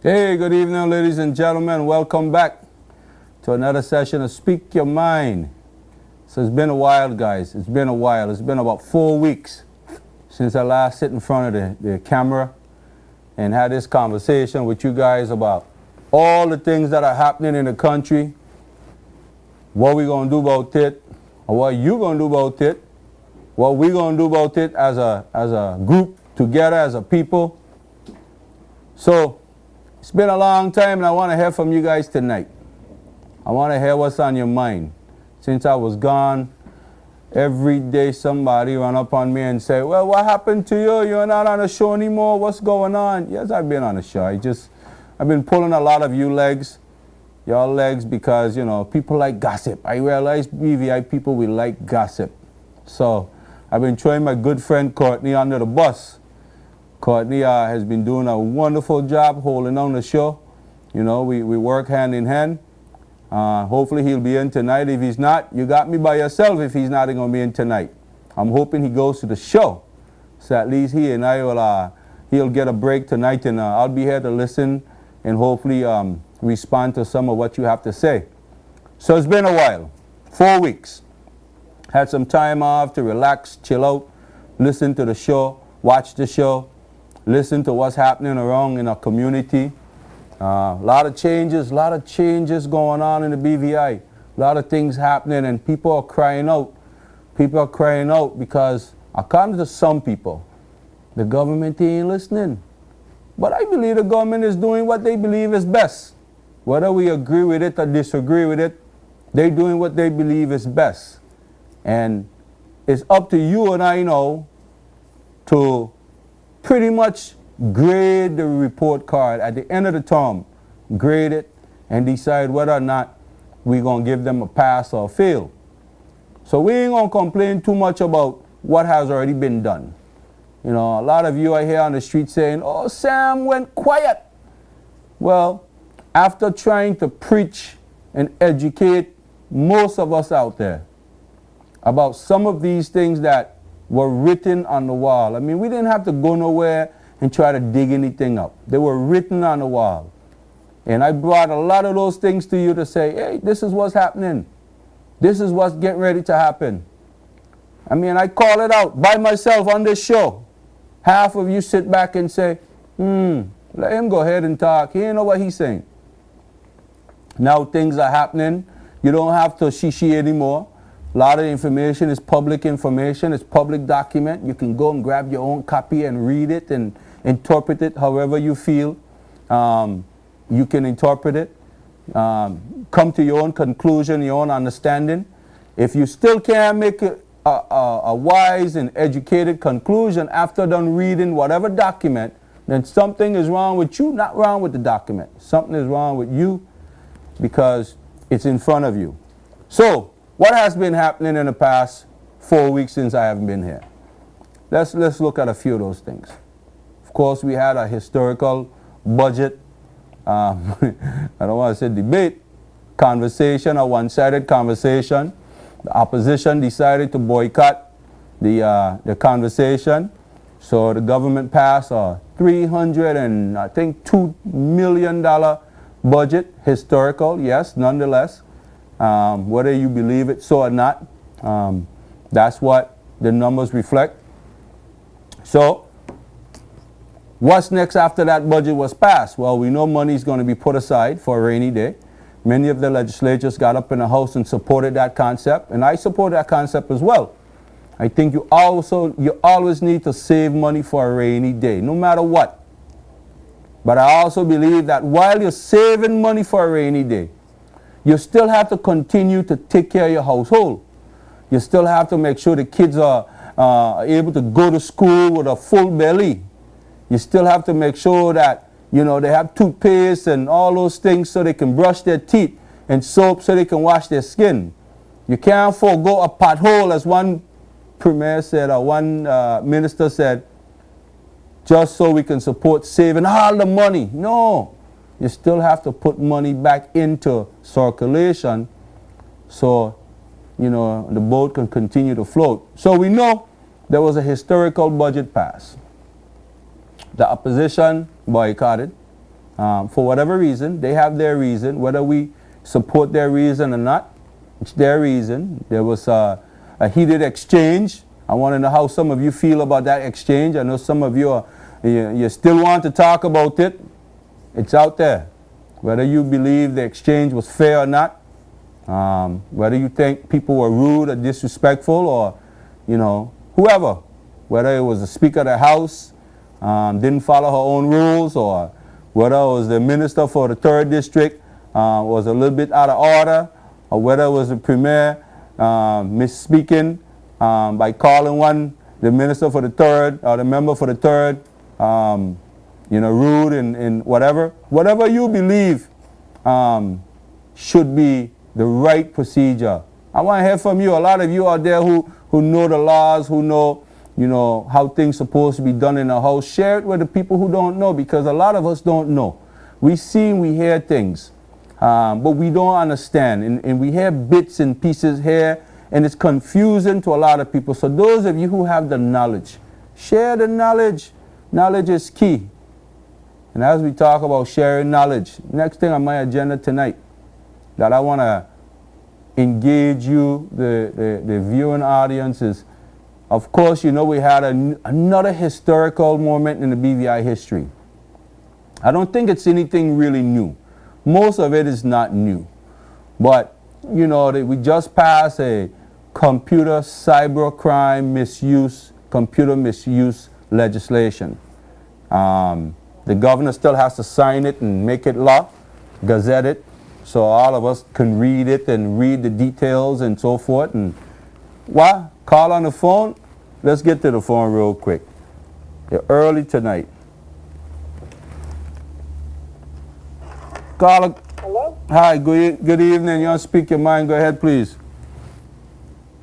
Hey, good evening, ladies and gentlemen. Welcome back to another session of Speak Your Mind. So it's been a while, guys. It's been a while. It's been about 4 weeks since I last sit in front of the camera and had this conversation with you guys about all the things that are happening in the country, what we're going to do about it, or what you're going to do about it, what we're going to do about it as a group, together as a people. So it's been a long time and I want to hear from you guys tonight. I want to hear what's on your mind. Since I was gone, every day somebody run up on me and say, well, what happened to you? You're not on the show anymore. What's going on? Yes, I've been on the show. I've been pulling a lot of your legs because, you know, people like gossip. I realize BVI people, we like gossip. So I've been throwing my good friend Courtney under the bus. Courtney has been doing a wonderful job holding on the show. You know, we work hand in hand. Hopefully he'll be in tonight. If he's not, you got me by yourself if he's not going to be in tonight. I'm hoping he goes to the show. So at least he and I will, he'll get a break tonight, and I'll be here to listen and hopefully respond to some of what you have to say. So it's been a while, 4 weeks. Had some time off to relax, chill out, listen to the show, watch the show, listen to what's happening around in our community. A lot of changes going on in the BVI. A lot of things happening, and people are crying out. People are crying out because, according to some people, the government ain't listening. But I believe the government is doing what they believe is best. Whether we agree with it or disagree with it, they're doing what they believe is best. And it's up to you and I know to pretty much grade the report card at the end of the term, grade it and decide whether or not we're going to give them a pass or a fail. So we ain't going to complain too much about what has already been done. You know, a lot of you are here on the street saying, oh, Sam went quiet. Well, after trying to preach and educate most of us out there about some of these things that were written on the wall. I mean, we didn't have to go nowhere and try to dig anything up. They were written on the wall. And I brought a lot of those things to you to say, hey, this is what's happening. This is what's getting ready to happen. I mean, I call it out by myself on this show. Half of you sit back and say, let him go ahead and talk. He ain't know what he's saying. Now things are happening. You don't have to shishi anymore. A lot of information is public information. It's public document. You can go and grab your own copy and read it and interpret it however you feel. You can interpret it. Come to your own conclusion, your own understanding. If you still can't make a wise and educated conclusion after done reading whatever document, then something is wrong with you, not wrong with the document. Something is wrong with you because it's in front of you. So, what has been happening in the past 4 weeks since I haven't been here? Let's look at a few of those things. Of course, we had a historical budget, I don't want to say debate, conversation, a one-sided conversation. The opposition decided to boycott the conversation. So the government passed a $302 million budget, historical, yes, nonetheless. Whether you believe it so or not, that's what the numbers reflect. So, what's next after that budget was passed? Well, we know money is going to be put aside for a rainy day. Many of the legislators got up in the House and supported that concept, and I support that concept as well. I think you always need to save money for a rainy day, no matter what. But I also believe that while you're saving money for a rainy day, you still have to continue to take care of your household. You still have to make sure the kids are able to go to school with a full belly. You still have to make sure that, you know, they have toothpaste and all those things so they can brush their teeth and soap so they can wash their skin. You can't forego a pothole, as one premier said, or one minister said, just so we can support saving all the money. No, you still have to put money back into circulation so, you know, the boat can continue to float. So we know there was a historical budget pass. The opposition boycotted for whatever reason. They have their reason. Whether we support their reason or not, it's their reason. There was a heated exchange. I want to know how some of you feel about that exchange. I know some of you you still want to talk about it. It's out there. Whether you believe the exchange was fair or not, whether you think people were rude or disrespectful, or, you know, whoever, whether it was the Speaker of the House, didn't follow her own rules, or whether it was the Minister for the 3rd District was a little bit out of order, or whether it was the Premier misspeaking by calling the Minister for the 3rd, or the member for the 3rd, you know, rude and whatever. Whatever you believe should be the right procedure. I want to hear from you. A lot of you out there who know the laws, who know, you know, how things supposed to be done in a house. Share it with the people who don't know, because a lot of us don't know. We see and we hear things, but we don't understand. And we hear bits and pieces here, and it's confusing to a lot of people. So those of you who have the knowledge, share the knowledge. Knowledge is key. And as we talk about sharing knowledge, next thing on my agenda tonight that I want to engage you, the viewing audience, is, of course, you know, we had another historical moment in the BVI history. I don't think it's anything really new. Most of it is not new. But, you know, we just passed a computer cybercrime misuse, computer misuse legislation. The governor still has to sign it and make it law, gazette it, so all of us can read it and read the details and so forth. And what? Call on the phone? Let's get to the phone real quick. You're early tonight. Caller. Hello? Hi, good evening. You want to speak your mind? Go ahead, please.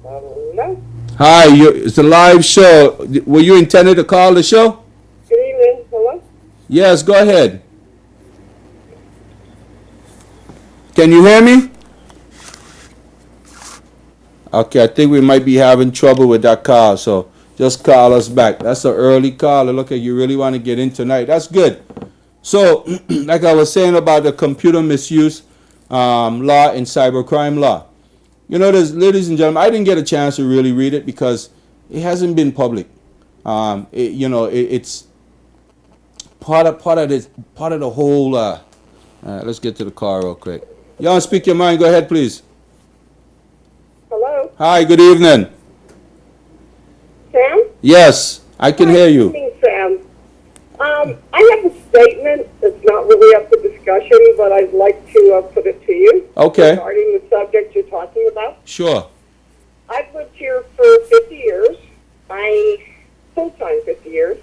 No. Hi, it's a live show. Were you intended to call the show? Good evening. Hello? Yes, go ahead. Can you hear me? Okay, I think we might be having trouble with that call, so just call us back. That's an early call. Look, at you really want to get in tonight. That's good. So, like I was saying about the computer misuse law and cybercrime law. You know, ladies and gentlemen, I didn't get a chance to really read it because it hasn't been public. It's part of the whole. Let's get to the call real quick. You want to speak your mind? Go ahead, please. Hello? Hi, good evening. Sam? Yes, I can hear you. Good evening, Sam. I have a statement that's not really up for discussion, but I'd like to put it to you. Okay. Regarding the subject you're talking about. Sure. I've lived here for 50 years. Full-time 50 years.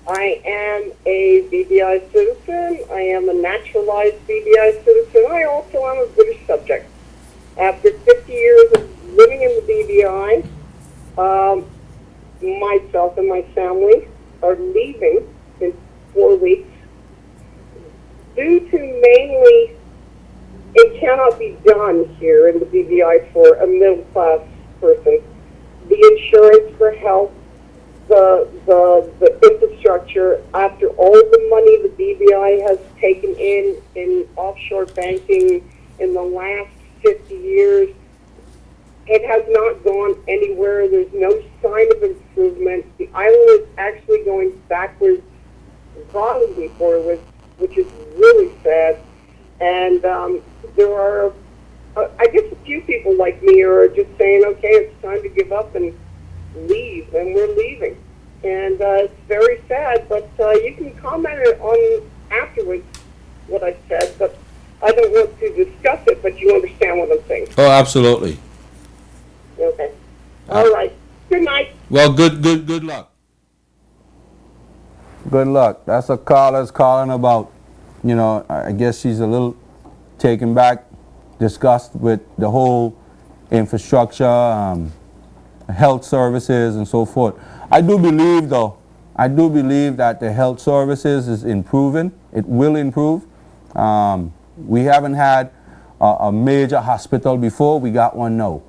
I am a BVI citizen. I am a naturalized BVI citizen. I also am a British subject. After 50 years of living in the BVI, myself and my family are leaving in 4 weeks due to mainly it cannot be done here in the BVI for a middle-class person. The insurance for health, the infrastructure, after all the money the BVI has taken in offshore banking in the last 50 years, it has not gone anywhere. There's no sign of improvement. The island is actually going backwards violently forward, which is really sad. And there are, I guess, a few people like me are just saying, okay, it's time to give up and leave, and we're leaving. And it's very sad, but you can comment on afterwards what I said, but I don't want to discuss it, but you understand what I'm saying. Oh, absolutely. Okay. All right. Good night. Well, good luck. Good luck. That's a caller's calling about, you know, I guess she's a little taken back discussed with the whole infrastructure, health services and so forth. I do believe though, I do believe that the health services is improving. It will improve. We haven't had a major hospital before. We got one now.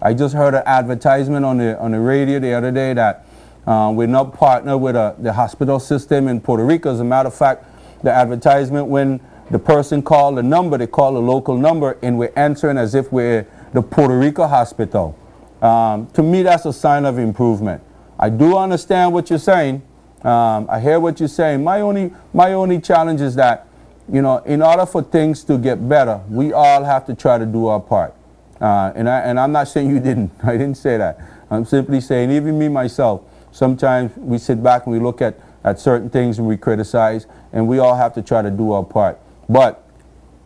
I just heard an advertisement on the radio the other day that we're now partnered with the hospital system in Puerto Rico. As a matter of fact, the advertisement, when the person called the number, they call the local number, and we're answering as if we're the Puerto Rico hospital. To me, that's a sign of improvement. I do understand what you're saying. I hear what you're saying. My only challenge is that, you know, in order for things to get better, we all have to try to do our part. And I'm not saying you didn't. I didn't say that. I'm simply saying, even me myself, sometimes we sit back and we look at certain things and we criticize, and we all have to try to do our part. But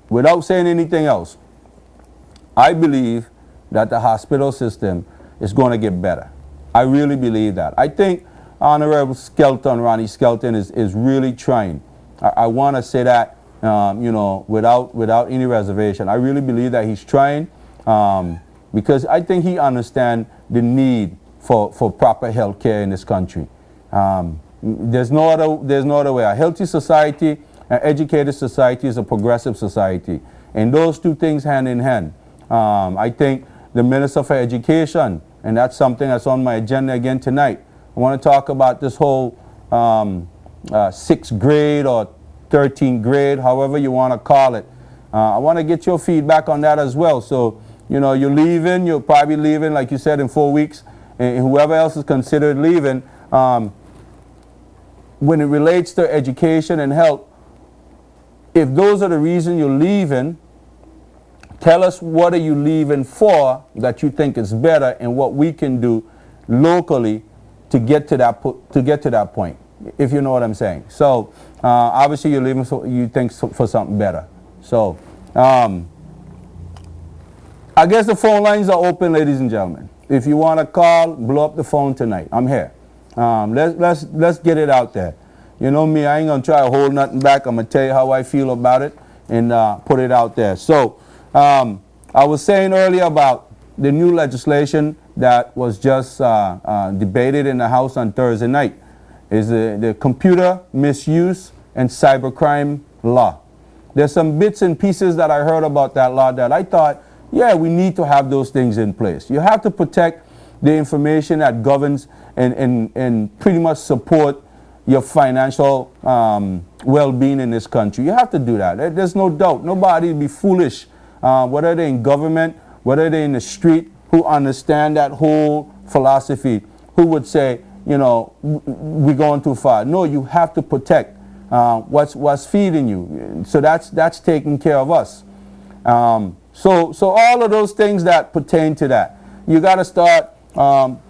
without saying anything else, I believe that the hospital system is going to get better. I really believe that. I think Honorable Skelton, Ronnie Skelton, is really trying. I want to say that, you know, without any reservation. I really believe that he's trying, because I think he understands the need for proper health care in this country. There's no other way. A healthy society, an educated society is a progressive society. And those two things hand in hand. I think the Minister for Education, and that's something that's on my agenda again tonight. I want to talk about this whole 6th grade or 13th grade, however you want to call it. I want to get your feedback on that as well. So, you know, you're leaving, you're probably leaving, like you said, in 4 weeks, and whoever else is considered leaving, when it relates to education and health, if those are the reasons you're leaving, tell us what are you leaving for that you think is better, and what we can do locally to get to that point, if you know what I'm saying. So obviously you're leaving, so you think for something better. So I guess the phone lines are open, ladies and gentlemen. If you want to call, blow up the phone tonight. I'm here. Let's get it out there. You know me, I ain't gonna try to hold nothing back. I'm gonna tell you how I feel about it and put it out there. So I was saying earlier about the new legislation that was just debated in the House on Thursday night, is the Computer Misuse and Cybercrime Law. There's some bits and pieces that I heard about that law that I thought, yeah, we need to have those things in place. You have to protect the information that governs and pretty much support your financial well-being in this country. You have to do that. There's no doubt. Nobody would be foolish, whether they're in government, whether they're in the street, who understand that whole philosophy, who would say, you know, we're going too far. No, you have to protect what's feeding you. So that's taking care of us. So all of those things that pertain to that, you got to start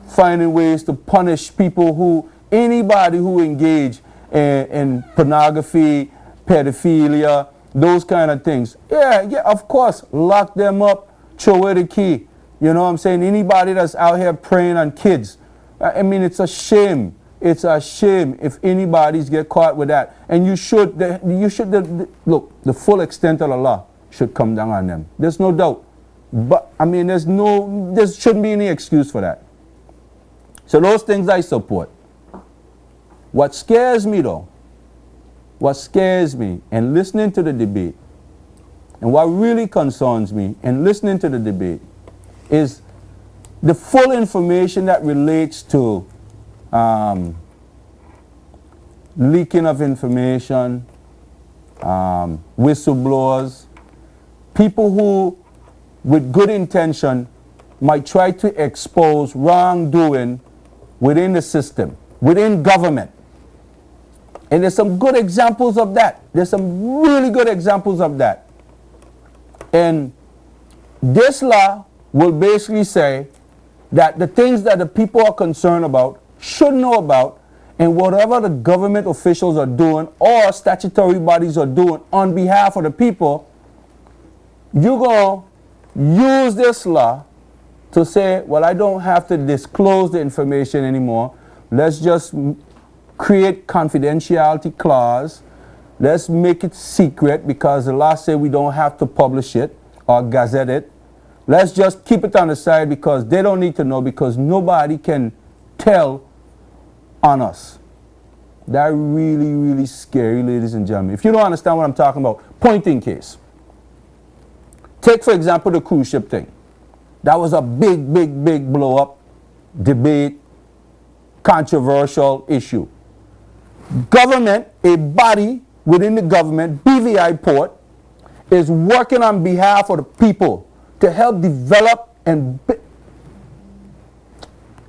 finding ways to punish people anybody who engage in pornography, pedophilia, those kind of things. Yeah, of course, lock them up, throw away the key. You know what I'm saying? Anybody that's out here preying on kids, I mean, it's a shame. It's a shame if anybody's get caught with that. And look, the full extent of the law should come down on them. There's no doubt. But, I mean, there shouldn't be any excuse for that. So those things I support. What scares me, though, and listening to the debate, and what really concerns me and listening to the debate, is the full information that relates to leaking of information, whistleblowers, people who, with good intention, might try to expose wrongdoing within the system, within government. And there's some good examples of that. There's some really good examples of that. And this law will basically say that the things that the people are concerned about should know about, and whatever the government officials are doing or statutory bodies are doing on behalf of the people, you're going to use this law to say, well, I don't have to disclose the information anymore. Let's just create confidentiality clause Let's make it secret because the law said we don't have to publish it or gazette it. Let's just keep it on the side because they don't need to know because nobody can tell on us. That's really, really scary, ladies and gentlemen. If you don't understand what I'm talking about, point in case. Take, for example, the cruise ship thing. That was a big, big, big blow-up, debate, controversial issue. Government, a body within the government, BVI Port, is working on behalf of the people to help develop and,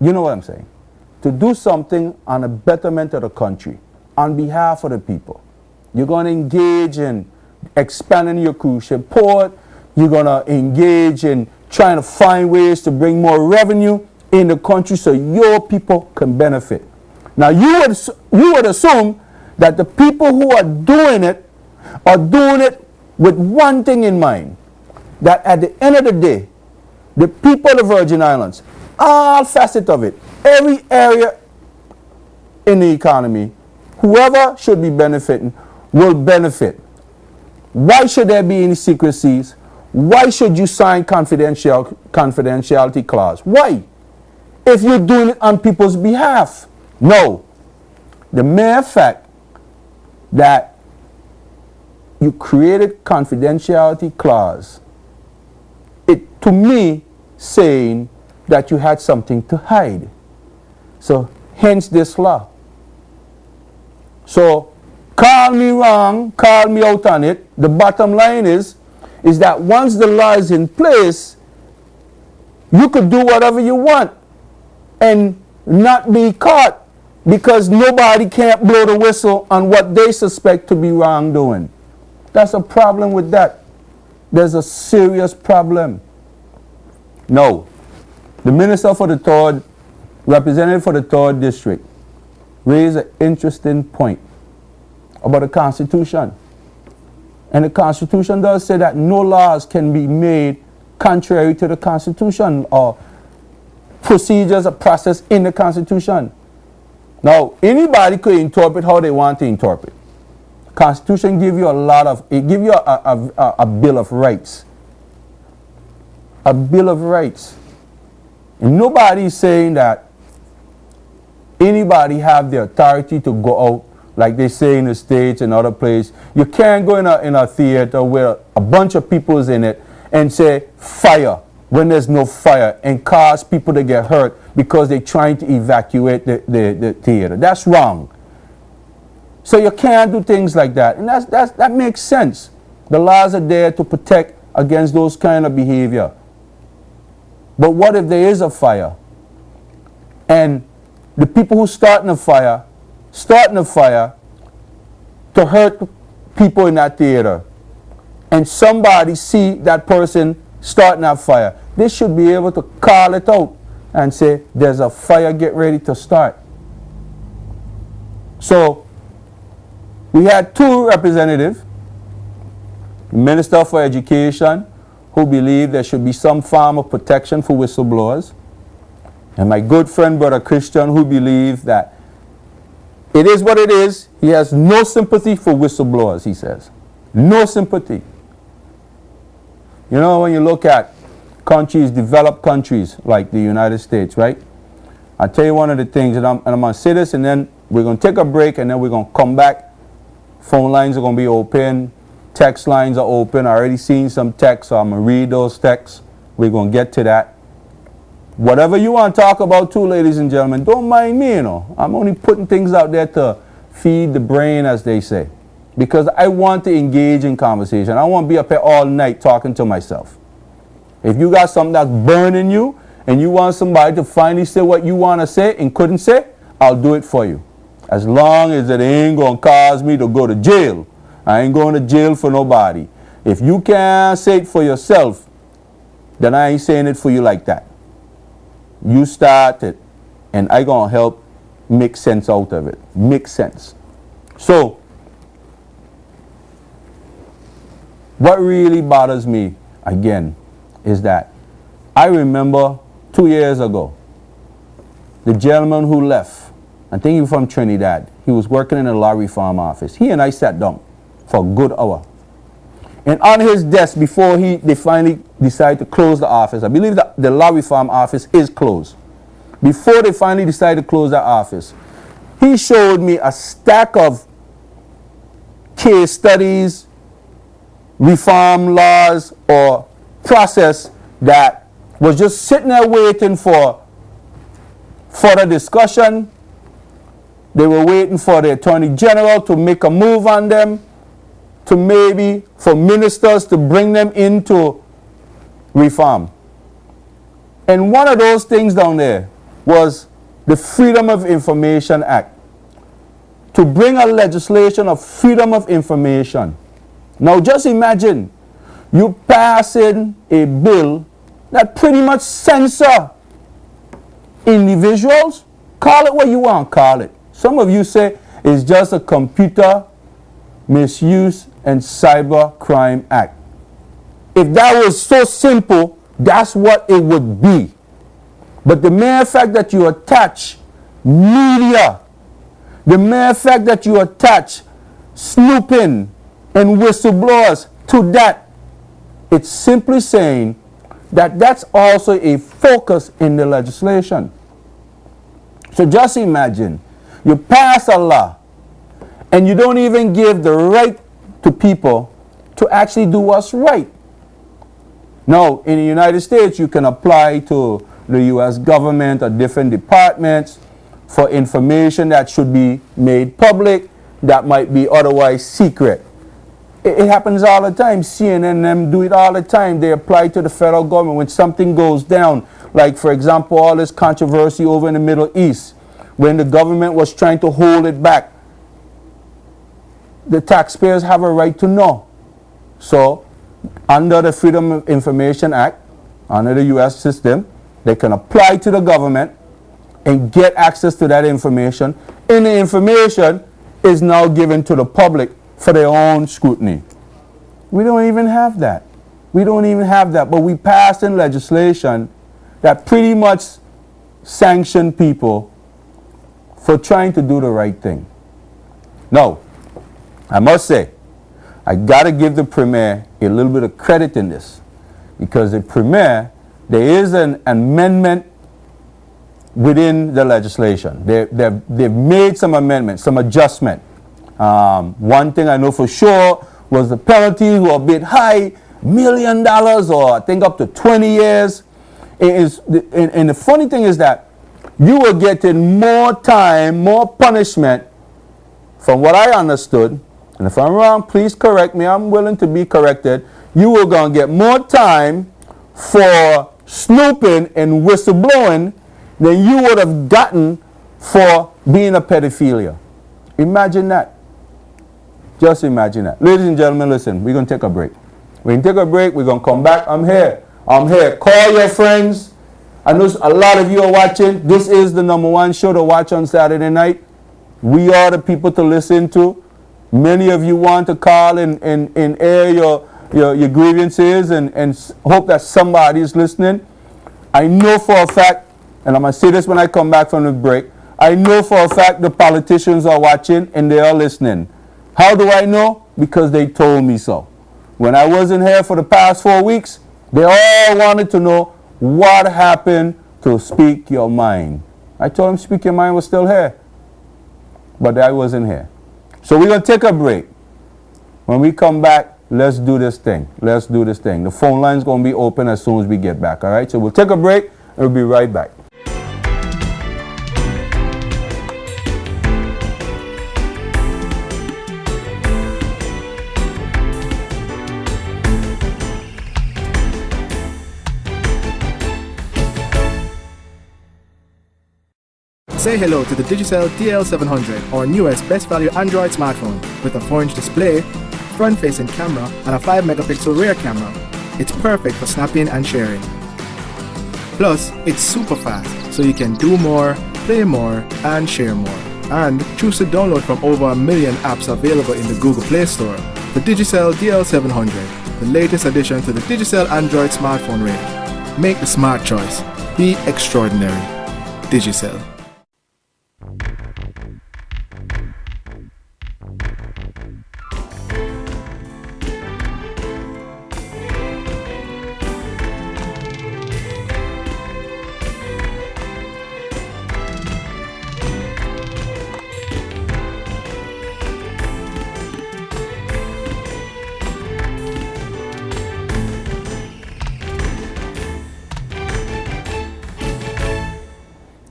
you know what I'm saying, to do something on the betterment of the country, on behalf of the people. You're going to engage in expanding your cruise ship port. You're going to engage in trying to find ways to bring more revenue in the country so your people can benefit. Now, you would assume that the people who are doing it with one thing in mind, that at the end of the day, the people of the Virgin Islands, all facets of it, every area in the economy, whoever should be benefiting will benefit. Why should there be any secrecies? Why should you sign confidentiality clause? Why? If you're doing it on people's behalf. No. The mere fact that you created confidentiality clause, it to me saying that you had something to hide. So hence this law. So call me wrong, call me out on it. The bottom line is that once the law is in place, you could do whatever you want and not be caught because nobody can't blow the whistle on what they suspect to be wrongdoing. That's a problem with that. There's a serious problem. No. The minister for the 3rd, representative for the 3rd district, raised an interesting point about the Constitution. And the Constitution does say that no laws can be made contrary to the Constitution or procedures or process in the Constitution. Now, anybody could interpret how they want to interpret. Constitution give you it give you a Bill of Rights. A Bill of Rights. And nobody is saying that anybody have the authority to go out like they say in the States and other places. You can't go in a theater where a bunch of people is in it and say fire when there's no fire and cause people to get hurt because they're trying to evacuate the theater. That's wrong. So you can't do things like that. And that makes sense. The laws are there to protect against those kind of behavior. But what if there is a fire? And the people who starting a fire to hurt people in that theater. And somebody see that person starting that fire. They should be able to call it out and say, there's a fire, get ready to start. So, we had 2 representatives, the Minister for Education, who believed there should be some form of protection for whistleblowers, and my good friend, Brother Christian, who believed that it is what it is. He has no sympathy for whistleblowers, he says. No sympathy. You know, when you look at countries, developed countries like the United States, right? I'll tell you one of the things, and I'm going to say this, and then we're going to take a break, and then we're going to come back. Phone lines are going to be open. Text lines are open. I already seen some texts, so I'm going to read those texts. We're going to get to that. Whatever you want to talk about too, ladies and gentlemen, don't mind me, you know. I'm only putting things out there to feed the brain, as they say. Because I want to engage in conversation. I want to be up here all night talking to myself. If you got something that's burning you, and you want somebody to finally say what you want to say and couldn't say, I'll do it for you. As long as it ain't going to cause me to go to jail. I ain't going to jail for nobody. If you can't say it for yourself, then I ain't saying it for you like that. You start it, and I going to help make sense out of it. Make sense. So, what really bothers me, again, is that I remember 2 years ago, the gentleman who left, I think he was from Trinidad. He was working in a law reform office. He and I sat down. for a good hour. And on his desk, before they finally decide to close the office, I believe that the Law Reform office is closed. Before they finally decide to close that office, he showed me a stack of case studies, reform laws, or process that was just sitting there waiting for further discussion. They were waiting for the Attorney General to make a move on them, to maybe for ministers to bring them into reform. And one of those things down there was the Freedom of Information Act. To bring a legislation of freedom of information. Now just imagine you passing a bill that pretty much censor individuals. Call it what you want, call it. Some of you say it's just a computer misuse and cyber crime act. If that was so simple, that's what it would be. But the mere fact that you attach media, the mere fact that you attach snooping and whistleblowers to that, it's simply saying that that's also a focus in the legislation. So just imagine, you pass a law and you don't even give the right to people to actually do what's right. Now, in the United States, you can apply to the U.S. government or different departments for information that should be made public that might be otherwise secret. It happens all the time. CNN and them do it all the time. They apply to the federal government when something goes down. Like, for example, all this controversy over in the Middle East, when the government was trying to hold it back. The taxpayers have a right to know. So, under the Freedom of Information Act, under the U.S. system, they can apply to the government and get access to that information. And the information is now given to the public for their own scrutiny. We don't even have that. We don't even have that. But we passed in legislation that pretty much sanction people for trying to do the right thing. Now, I must say, I got to give the Premier a little bit of credit in this, because the Premier, there is an amendment within the legislation. They've made some amendments, some adjustment. One thing I know for sure was the penalties were a bit high, $1 million or I think up to 20 years. And the funny thing is that you were getting more time, more punishment, from what I understood. And if I'm wrong, please correct me. I'm willing to be corrected. You were going to get more time for snooping and whistleblowing than you would have gotten for being a pedophilia. Imagine that. Just imagine that. Ladies and gentlemen, listen, we're going to take a break. We're going to take a break. We're going to come back. I'm here. Call your friends. I know a lot of you are watching. This is the #1 show to watch on Saturday night. We are the people to listen to. Many of you want to call and air your grievances and hope that somebody is listening. I know for a fact, and I'm going to say this when I come back from the break, I know for a fact the politicians are watching and they are listening. How do I know? Because they told me so. When I wasn't here for the past 4 weeks, they all wanted to know what happened to Speak Your Mind. I told them Speak Your Mind was still here, but I wasn't here. So we're going to take a break. When we come back, let's do this thing. Let's do this thing. The phone line's going to be open as soon as we get back, all right? So we'll take a break and we'll be right back. Say hello to the Digicel DL700, our newest best value Android smartphone with a 4-inch display, front-facing camera, and a 5-megapixel rear camera. It's perfect for snapping and sharing. Plus, it's super fast, so you can do more, play more, and share more. And choose to download from over 1 million apps available in the Google Play Store. The Digicel DL700, the latest addition to the Digicel Android smartphone range. Make the smart choice. Be extraordinary. Digicel.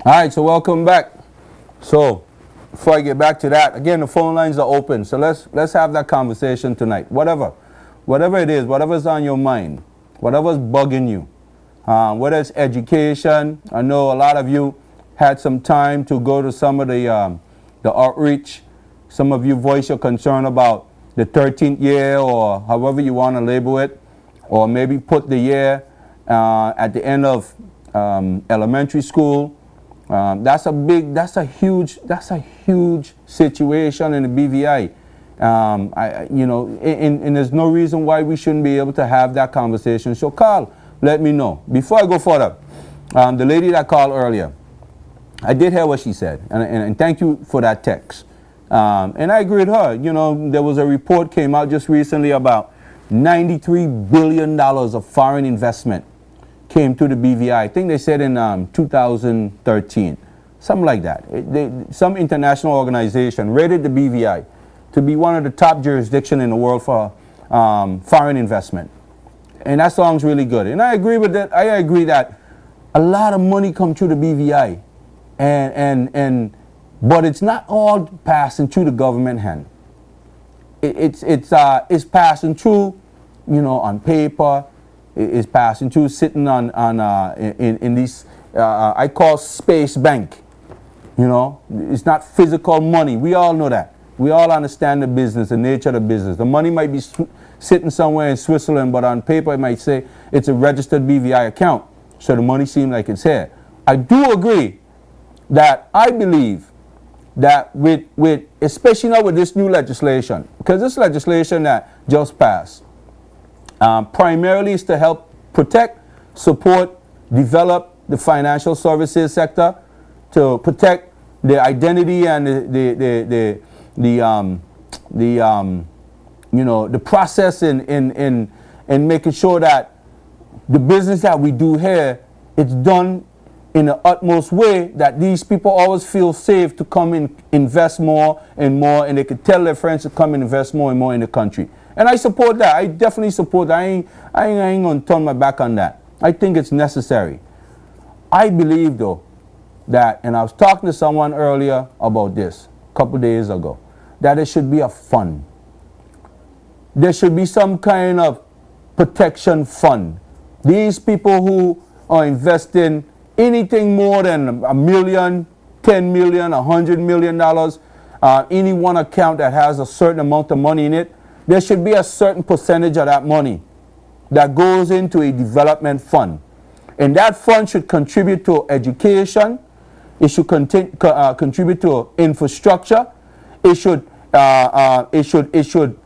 All right, so welcome back. So before I get back to that, again, the phone lines are open. So let's have that conversation tonight. Whatever it is, whatever's on your mind, whatever's bugging you, whether it's education. I know a lot of you had some time to go to some of the outreach. Some of you voice your concern about the 13th year, or however you want to label it, or maybe put the year at the end of elementary school. That's a huge situation in the BVI. And there's no reason why we shouldn't be able to have that conversation. So Carl, let me know. Before I go further, the lady that called earlier, I did hear what she said, and thank you for that text. And I agree with her. You know, there was a report came out just recently about $93 billion of foreign investment came to the BVI. I think they said in 2013, something like that. Some international organization rated the BVI to be one of the top jurisdictions in the world for foreign investment. And that sounds really good. And I agree with that. I agree that a lot of money comes through the BVI. But it's not all passing through the government hand. It's passing through, you know, on paper. It's passing through sitting in these I call space bank. You know, it's not physical money. We all know that. We all understand the business, the nature of the business. The money might be sitting somewhere in Switzerland, but on paper it might say it's a registered BVI account. So the money seems like it's here. I do agree that I believe that with especially now with this new legislation, because this legislation that just passed, primarily is to help protect, support, develop the financial services sector, to protect the identity and the process in making sure that the business that we do here, it's done in the utmost way that these people always feel safe to come and invest more and more, and they can tell their friends to come and invest more and more in the country. And I support that. I definitely support that. I ain't going to turn my back on that. I think it's necessary. I believe, though, that, and I was talking to someone earlier about this a couple days ago, that there should be a fund. There should be some kind of protection fund. These people who are investing anything more than $1 million, $10 million, $100 million, any one account that has a certain amount of money in it, there should be a certain percentage of that money that goes into a development fund. And that fund should contribute to education. It should contribute to infrastructure. It should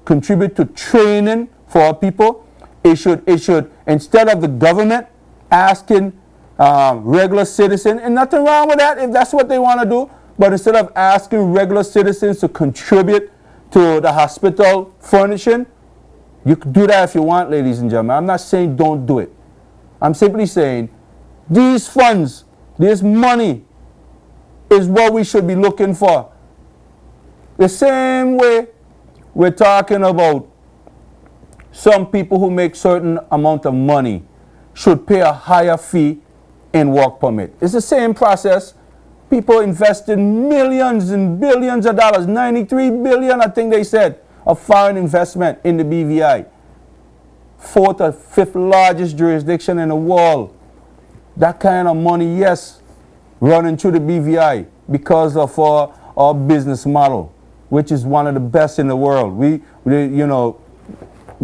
contribute to training for our people. It should, instead of the government asking regular citizens, and nothing wrong with that if that's what they want to do, but instead of asking regular citizens to contribute to the hospital furnishing, you can do that if you want, ladies and gentlemen. I'm not saying don't do it. I'm simply saying these funds, this money is what we should be looking for. The same way we're talking about some people who make certain amount of money should pay a higher fee in work permit. It's the same process. People invested millions and billions of dollars, 93 billion, I think they said, of foreign investment in the BVI. 4th or 5th largest jurisdiction in the world. That kind of money, yes, running through the BVI because of our business model, which is one of the best in the world. We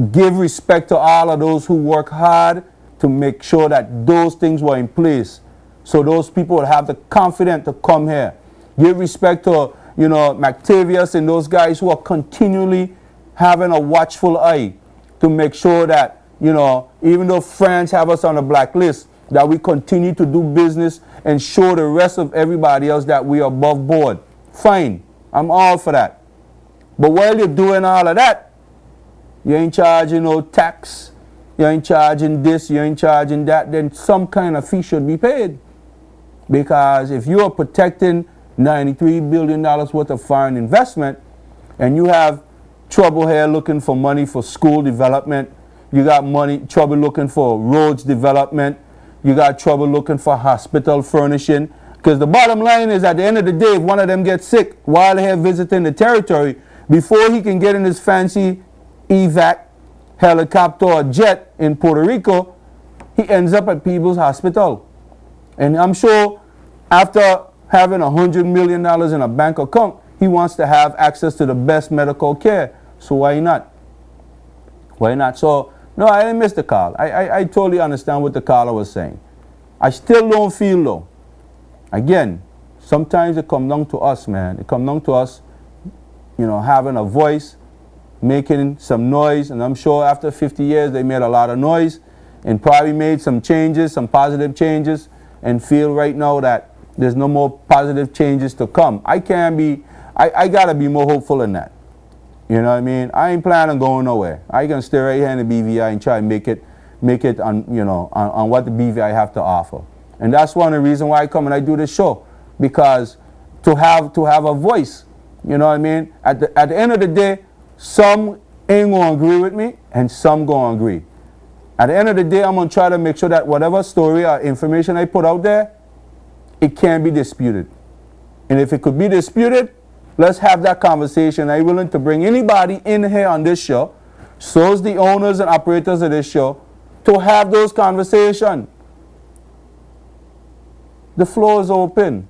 give respect to all of those who work hard to make sure that those things were in place, so those people would have the confidence to come here. Give respect to, McTavius and those guys who are continually having a watchful eye to make sure that, even though France have us on a blacklist, that we continue to do business and show the rest of everybody else that we are above board. Fine, I'm all for that. But while you're doing all of that, you ain't charging no tax, you ain't charging this, you ain't charging that, then some kind of fee should be paid. Because if you are protecting $93 billion worth of foreign investment, and you have trouble here looking for money for school development, you got trouble looking for roads development, you got trouble looking for hospital furnishing, Because the bottom line is, at the end of the day, if one of them gets sick while they're visiting the territory, before he can get in his fancy evac helicopter or jet in Puerto Rico, he ends up at People's Hospital. And I'm sure after having $100 million in a bank account, he wants to have access to the best medical care. So why not? Why not? So, no, I didn't miss the call. I totally understand what the caller was saying. I still don't feel, though. Again, sometimes it comes down to us, man. It comes down to us, you know, having a voice, making some noise. And I'm sure after 50 years, they made a lot of noise and probably made some changes, some positive changes, and feel right now that there's no more positive changes to come. I got to be more hopeful than that. You know what I mean? I ain't planning on going nowhere. I can stay right here in the BVI and try and make it on, you know, on what the BVI have to offer. And that's one of the reasons why I come and I do this show, because to have a voice, you know what I mean? At the end of the day, some ain't going to agree with me and some going to agree. At the end of the day, I'm going to try to make sure that whatever story or information I put out there, it can be disputed. And if it could be disputed, let's have that conversation. I'm willing to bring anybody in here on this show, so is the owners and operators of this show, to have those conversations. The floor is open.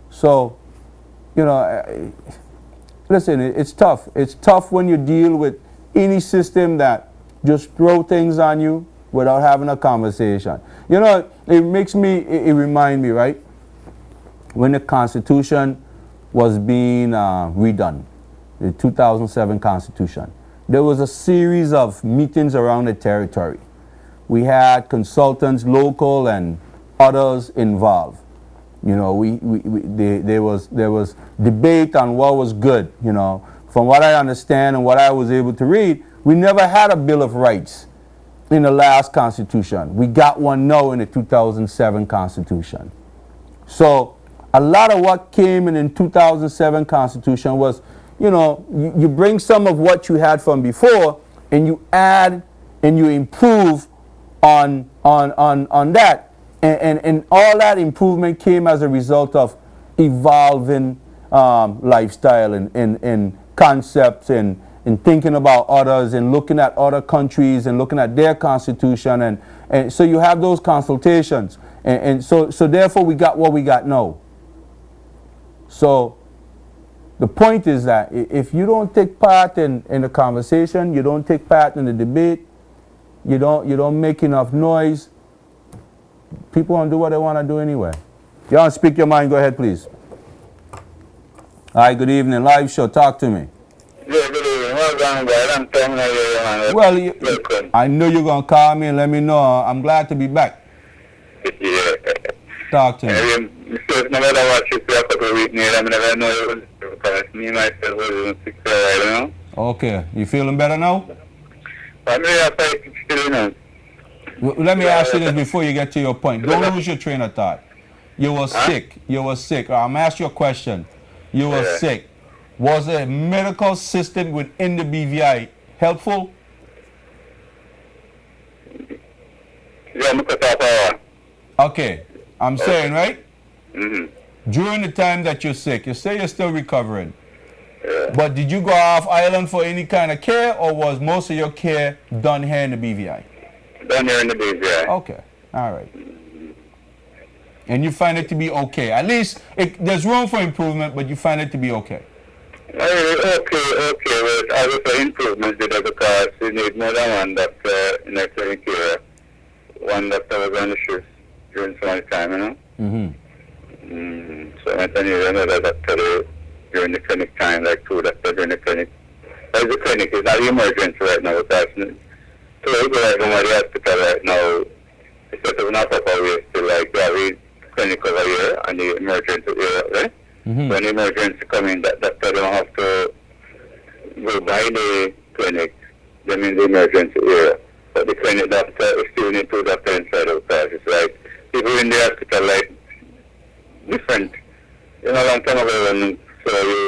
So, you know, listen, it's tough. It's tough when you deal with any system that just throw things on you without having a conversation. You know, it reminds me, right? When the Constitution was being redone, the 2007 Constitution, there was a series of meetings around the territory. We had consultants, local and others involved. You know, there was debate on what was good. You know, from what I understand and what I was able to read, we never had a Bill of Rights in the last Constitution. We got one now in the 2007 Constitution. So a lot of what came in the 2007 Constitution was, you know, you bring some of what you had from before and you add and you improve on that. And all that improvement came as a result of evolving lifestyle and concepts and thinking about others and looking at other countries and looking at their constitution. And so you have those consultations. And so therefore we got what we got now. So the point is that if you don't take part in the conversation, you don't take part in the debate, you don't make enough noise, people won't do what they want to do anyway. If you want to speak your mind, go ahead, please. Hi, good evening. Live show. Talk to me. Yeah, good evening. What's going on, boy? I'm coming out here, man. Well, I know you're going to call me and let me know. I'm glad to be back. Yeah. Talk to me. No matter what you say a couple of weeks later, I never know it was because me myself was sick, you know? Okay. You feeling better now? I'm really afraid still, you know. Let me ask you this before you get to your point. Don't lose your train of thought. You were sick. You were sick. I'm going to ask you a question. You were sick. Was the medical system within the BVI helpful? Yeah, okay. I'm saying, right? Mm-hmm. During the time that you're sick, you say you're still recovering. Yeah. But did you go off island for any kind of care, or was most of your care done here in the BVI? Done here in the BVI. Okay. All right. And you find it to be okay. At least there's room for improvement, but you find it to be okay. Okay. Well, I would say improvements because you need more than one doctor in a clinic here. One doctor was on the shift during some time, you know? So I need another doctor during the clinic time, like two doctors during the clinic. But the clinic is not emergency right now, because so we go right now to the hospital right now. Instead of not up away, still like the clinic over here and the emergency area, right? When the emergency come in, that doctor don't have to go by the clinic, them in the emergency area. But the clinic doctor still need two doctors inside of class. It's like people in the hospital like different. You know, a long time ago when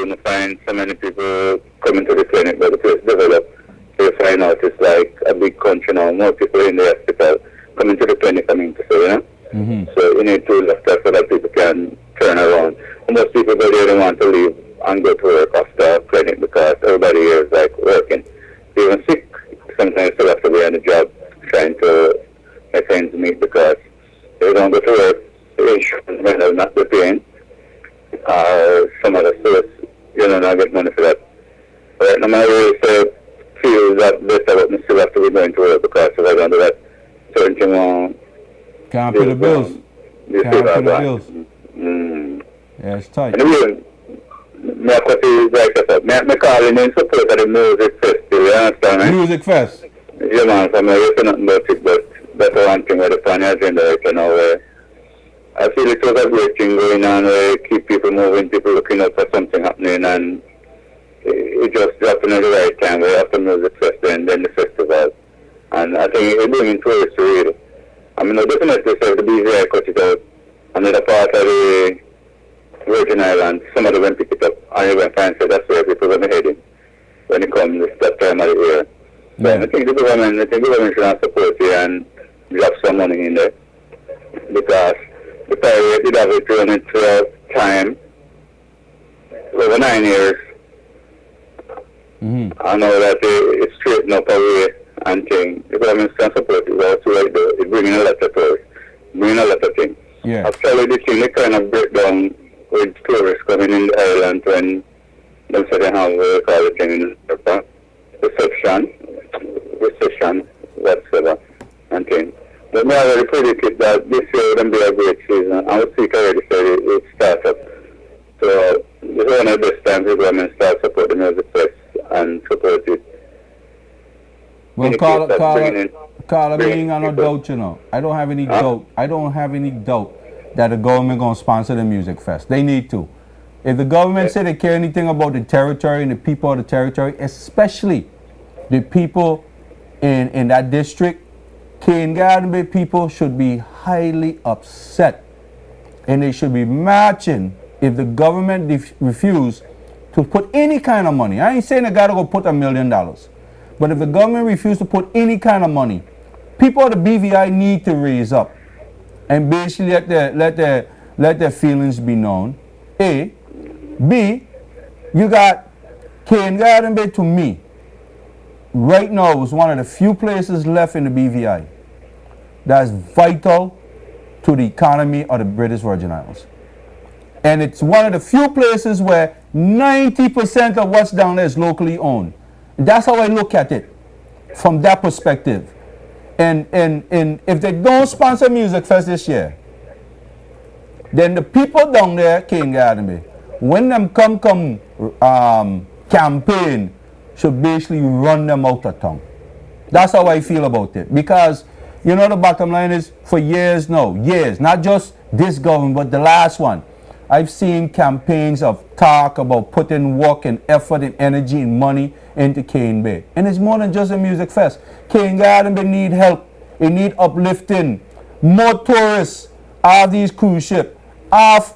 you find so many people coming to the clinic, but the place developed. So you find out it's like a big country now. More people in the hospital coming to the clinic, I mean to say, you know? So you need tools of that so that people can turn around. And most people go there and want to leave and go to work after clinic because everybody here is like working. Even sick, sometimes they have to be on the job trying to make ends meet because they don't go to work, the insurance may not be paying, some other source, not get money for that. Right now, I really feel that better, but I still have to be going to work because if I don't do that, certain thing won't. Can't pay the bills. Can't pay the bills. Yeah, it's tight. Anyway, me have to see like that. Me calling in support of the music festival, you understand, right? Music Fest. Yeah, man, so I'm not nothing about it, but that's the one thing where the funny agenda right now, where I feel it was a great thing going on, where keep people moving, people looking out for something happening, and it just happened at the right time, where after Music Fest and then the festival. And I think it's bringing tourists really. I mean, I definitely say the BVI cut it out. Another part of the Virgin Islands, some of them went pick it up, and you went find that's where people are heading when it comes that time of the year. So I think the government should have support you and drop some money in there. Because the pirate did have it running throughout time, over 9 years. I know that it's straightened up away and things. The government can support it also like it's bringing a lot of tourists, bringing a lot of things. Yeah. Actually, the thing they kind of break down with tourists coming in the island when they say they have what they call the thing in Japan, recession, whatsoever, and things. But me already predicted that this year wouldn't be a great season. I would see it already said it starts up. So this is one of the best times the government starts support the music fest and support it. Well, Carl, I ain't got no doubt, I don't have any doubt. I don't have any doubt that the government going to sponsor the music fest. They need to. If the government say they care anything about the territory and the people of the territory, especially the people in that district, Cane Garden Bay people should be highly upset. And they should be marching if the government refuse to put any kind of money. I ain't saying they got to go put $1 million. But if the government refuses to put any kind of money, people of the BVI need to raise up and basically let their feelings be known. A. B. You got Cane Garden Bay, to me, right now is one of the few places left in the BVI that's vital to the economy of the British Virgin Islands. And it's one of the few places where 90% of what's down there is locally owned. That's how I look at it from that perspective. And if they don't sponsor Music Fest this year, then the people down there, Cane Garden Bay, when them campaign should basically run them out of town. That's how I feel about it. Because, the bottom line is, for years now, not just this government, but the last one, I've seen campaigns of talk about putting work and effort and energy and money into Cane Bay. And it's more than just a music fest. Cane Garden Bay need help. It need uplifting. More tourists of these cruise ships, of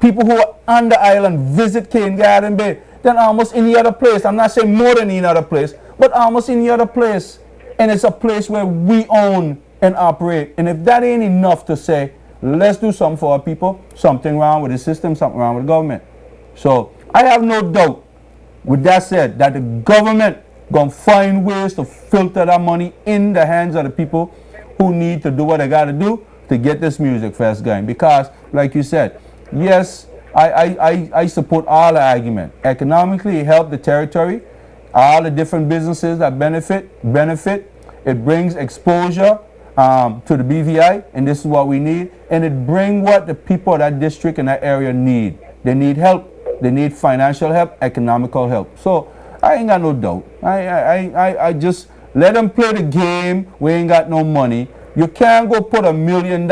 people who are on the island visit Cane Garden Bay than almost any other place. I'm not saying more than any other place, but almost any other place. And it's a place where we own and operate. And if that ain't enough to say, let's do something for our people, something wrong with the system, something wrong with the government. So I have no doubt, with that said, that the government gonna find ways to filter that money in the hands of the people who need to do what they gotta do to get this music fest going. Because, like you said, yes, I support all the argument. Economically, it helps the territory, all the different businesses that benefit. It brings exposure to the BVI, and this is what we need. And it brings what the people of that district and that area need. They need help. They need financial help, economical help. So I ain't got no doubt. I just let them play the game. We ain't got no money. You can't go put $1 million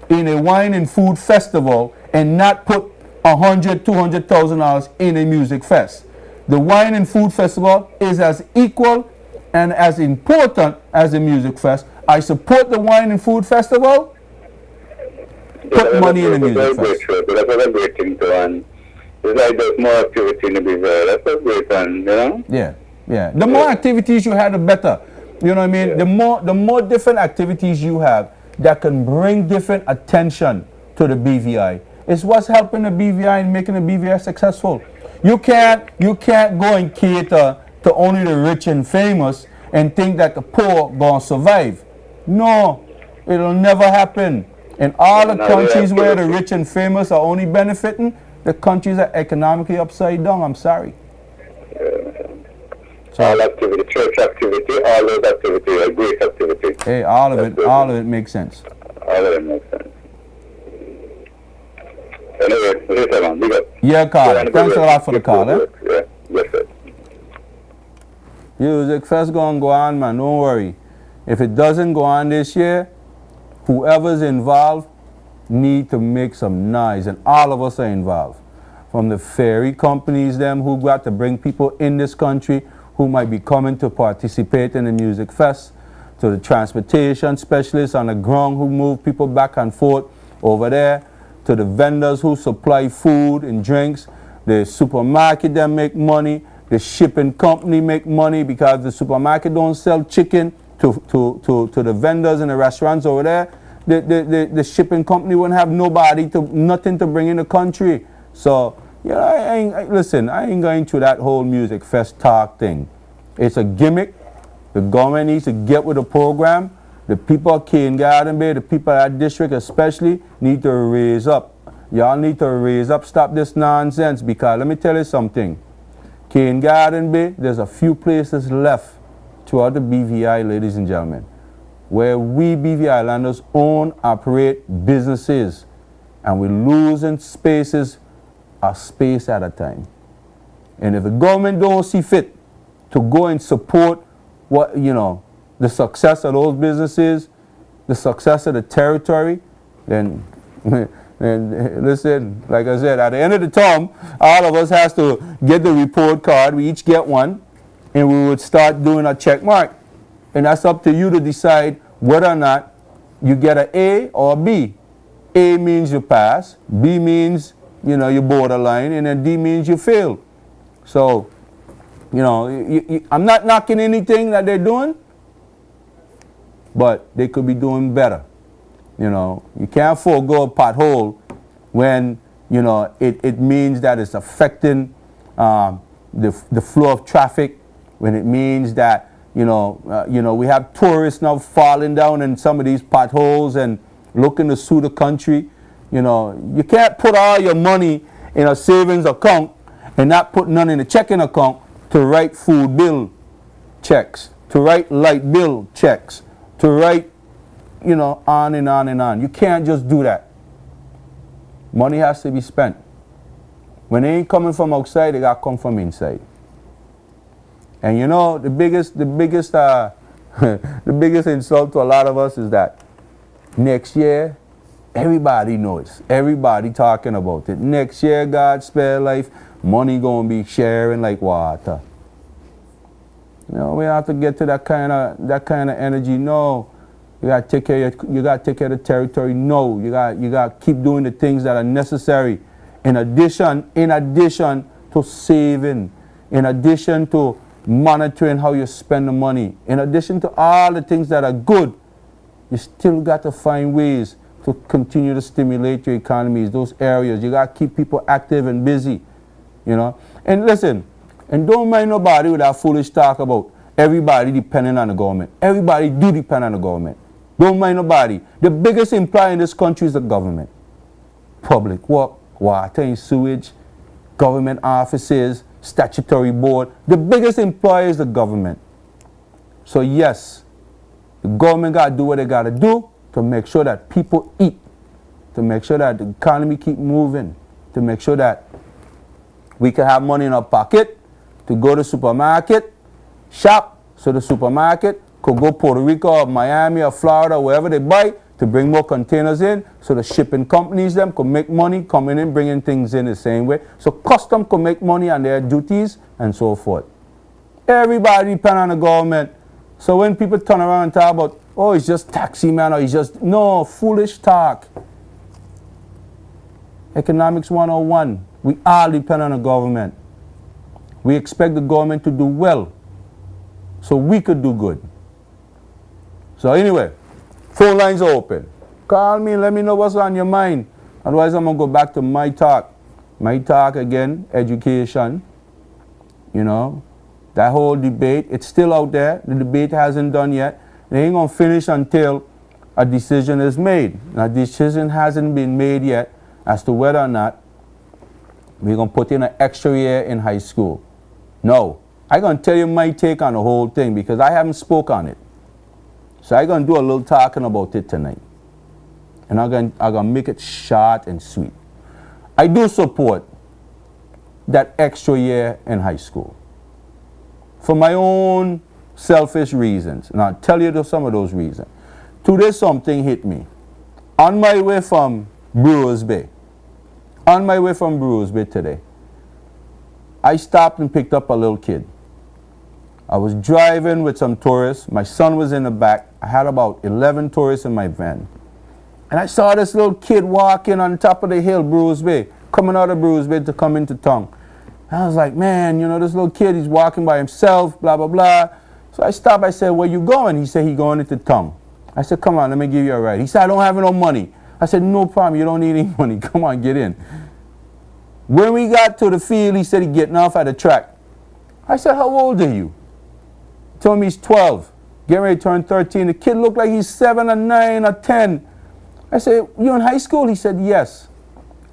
in a wine and food festival and not put $100,000-$200,000 in a music fest. The wine and food festival is as equal and as important as the music fest. I support the wine and food festival. Put money in the music fest. That's a great thing to run. It's like there's more activity in the BVI. That's a great one, Yeah. The more activities you have, the better. You know what I mean? Yeah. The more different activities you have, that can bring different attention to the BVI. It's what's helping the BVI and making the BVI successful. You can't go and cater to only the rich and famous and think that the poor gonna survive. No, it'll never happen. In all the countries where the rich and famous are only benefiting, the countries are economically upside down. I'm sorry. All activity, church activity, all those activities are great activity. Hey, all of it makes sense. All of it makes sense. Anyway, later on, big up. Yeah, Carl. Thanks a lot for the call, eh? Yeah, yes, sir. Music Fest gonna go on, man. Don't worry. If it doesn't go on this year, whoever's involved need to make some noise, and all of us are involved. From the ferry companies, them who got to bring people in this country who might be coming to participate in the Music Fest, to the transportation specialists on the ground who move people back and forth over there, to the vendors who supply food and drinks, the supermarket that make money, the shipping company make money because the supermarket don't sell chicken to the vendors in the restaurants over there. The shipping company wouldn't have nothing to bring in the country. So, you know, listen, I ain't going through that whole Music Fest talk thing. It's a gimmick. The government needs to get with the program. The people of Cane Garden Bay, the people of that district especially, need to raise up. Y'all need to raise up. Stop this nonsense, because let me tell you something. Cane Garden Bay, there's a few places left throughout the BVI, ladies and gentlemen, where we BVI Islanders own, operate businesses, and we're losing spaces a space at a time. And if the government don't see fit to go and support what, you know, the success of those businesses, the success of the territory, then listen, like I said, at the end of the term, all of us has to get the report card. We each get one, and we would start doing a check mark. And that's up to you to decide whether or not you get an A or a B. A means you pass, B means, you know, you borderline, and then D means you fail. So, you know, I'm not knocking anything that they're doing, but they could be doing better. You know, you can't forego a pothole when, you know, it means that it's affecting the flow of traffic, when it means that, you know, we have tourists now falling down in some of these potholes and looking to sue the country. You know, you can't put all your money in a savings account and not put none in a checking account to write food bill checks, to write light bill checks, to write, you know, on and on and on. You can't just do that. Money has to be spent. When they ain't coming from outside, they got to come from inside. And you know, the biggest the biggest insult to a lot of us is that next year, everybody knows, everybody talking about it. Next year, God spare life, money gonna be sharing like water. You know, we have to get to that kind of energy. No, you gotta take care of the territory. No, you gotta keep doing the things that are necessary. In addition to saving, in addition to monitoring how you spend the money, in addition to all the things that are good, you still got to find ways to continue to stimulate your economies, those areas. You got to keep people active and busy, you know. And listen, and don't mind nobody with that foolish talk about everybody depending on the government. Everybody do depend on the government. Don't mind nobody. The biggest employer in this country is the government. Public work, water and sewage, government offices, statutory board. The biggest employer is the government. So yes, the government got to do what they got to do to make sure that people eat, to make sure that the economy keep moving, to make sure that we can have money in our pocket to go to the supermarket, shop, so the supermarket could go Puerto Rico or Miami or Florida, wherever they buy, to bring more containers in, so the shipping companies them could make money coming in, bringing things in the same way. So custom could make money on their duties and so forth. Everybody depend on the government. So when people turn around and talk about, oh, it's just taxi man, or it's just, no, foolish talk. Economics 101. We all depend on the government. We expect the government to do well so we could do good. So anyway, Phone lines are open. Call me, let me know what's on your mind. Otherwise, I'm going to go back to my talk. My talk again, education. You know, that whole debate, it's still out there. The debate hasn't done yet. They ain't going to finish until a decision is made. Now, decision hasn't been made yet as to whether or not we're going to put in an extra year in high school. No. I'm going to tell you my take on the whole thing because I haven't spoke on it. So I'm going to do a little talking about it tonight. And I'm going to make it short and sweet. I do support that extra year in high school for my own selfish reasons. And I'll tell you some of those reasons. Today something hit me. On my way from Brewers Bay. On my way from Brewers Bay today, I stopped and picked up a little kid. I was driving with some tourists. My son was in the back. I had about 11 tourists in my van. And I saw this little kid walking on top of the hill, Brewers Bay, coming out of Brewers Bay to come into town. And I was like, man, you know, this little kid, he's walking by himself, blah, blah, blah. So I stopped. I said, where you going? He said, he going into town. I said, come on, let me give you a ride. He said, I don't have no money. I said, no problem. You don't need any money. Come on, get in. When we got to the field, he said he's getting off at the track. I said, how old are you? He told me he's 12, getting ready to turn 13. The kid looked like he's 7 or 9 or 10. I said, you in high school? He said, yes.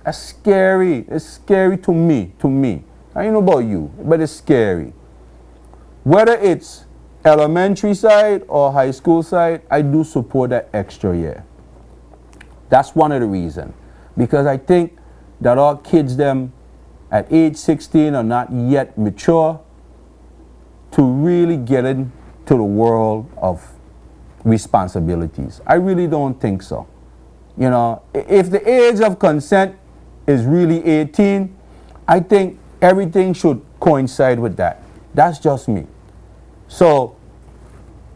That's scary. It's scary to me. I don't know about you, but it's scary. Whether it's elementary side or high school side, I do support that extra year. That's one of the reasons. Because I think that our kids them at age 16 are not yet mature to really get into the world of responsibilities. I really don't think so. You know, if the age of consent is really 18, I think everything should coincide with that. That's just me. So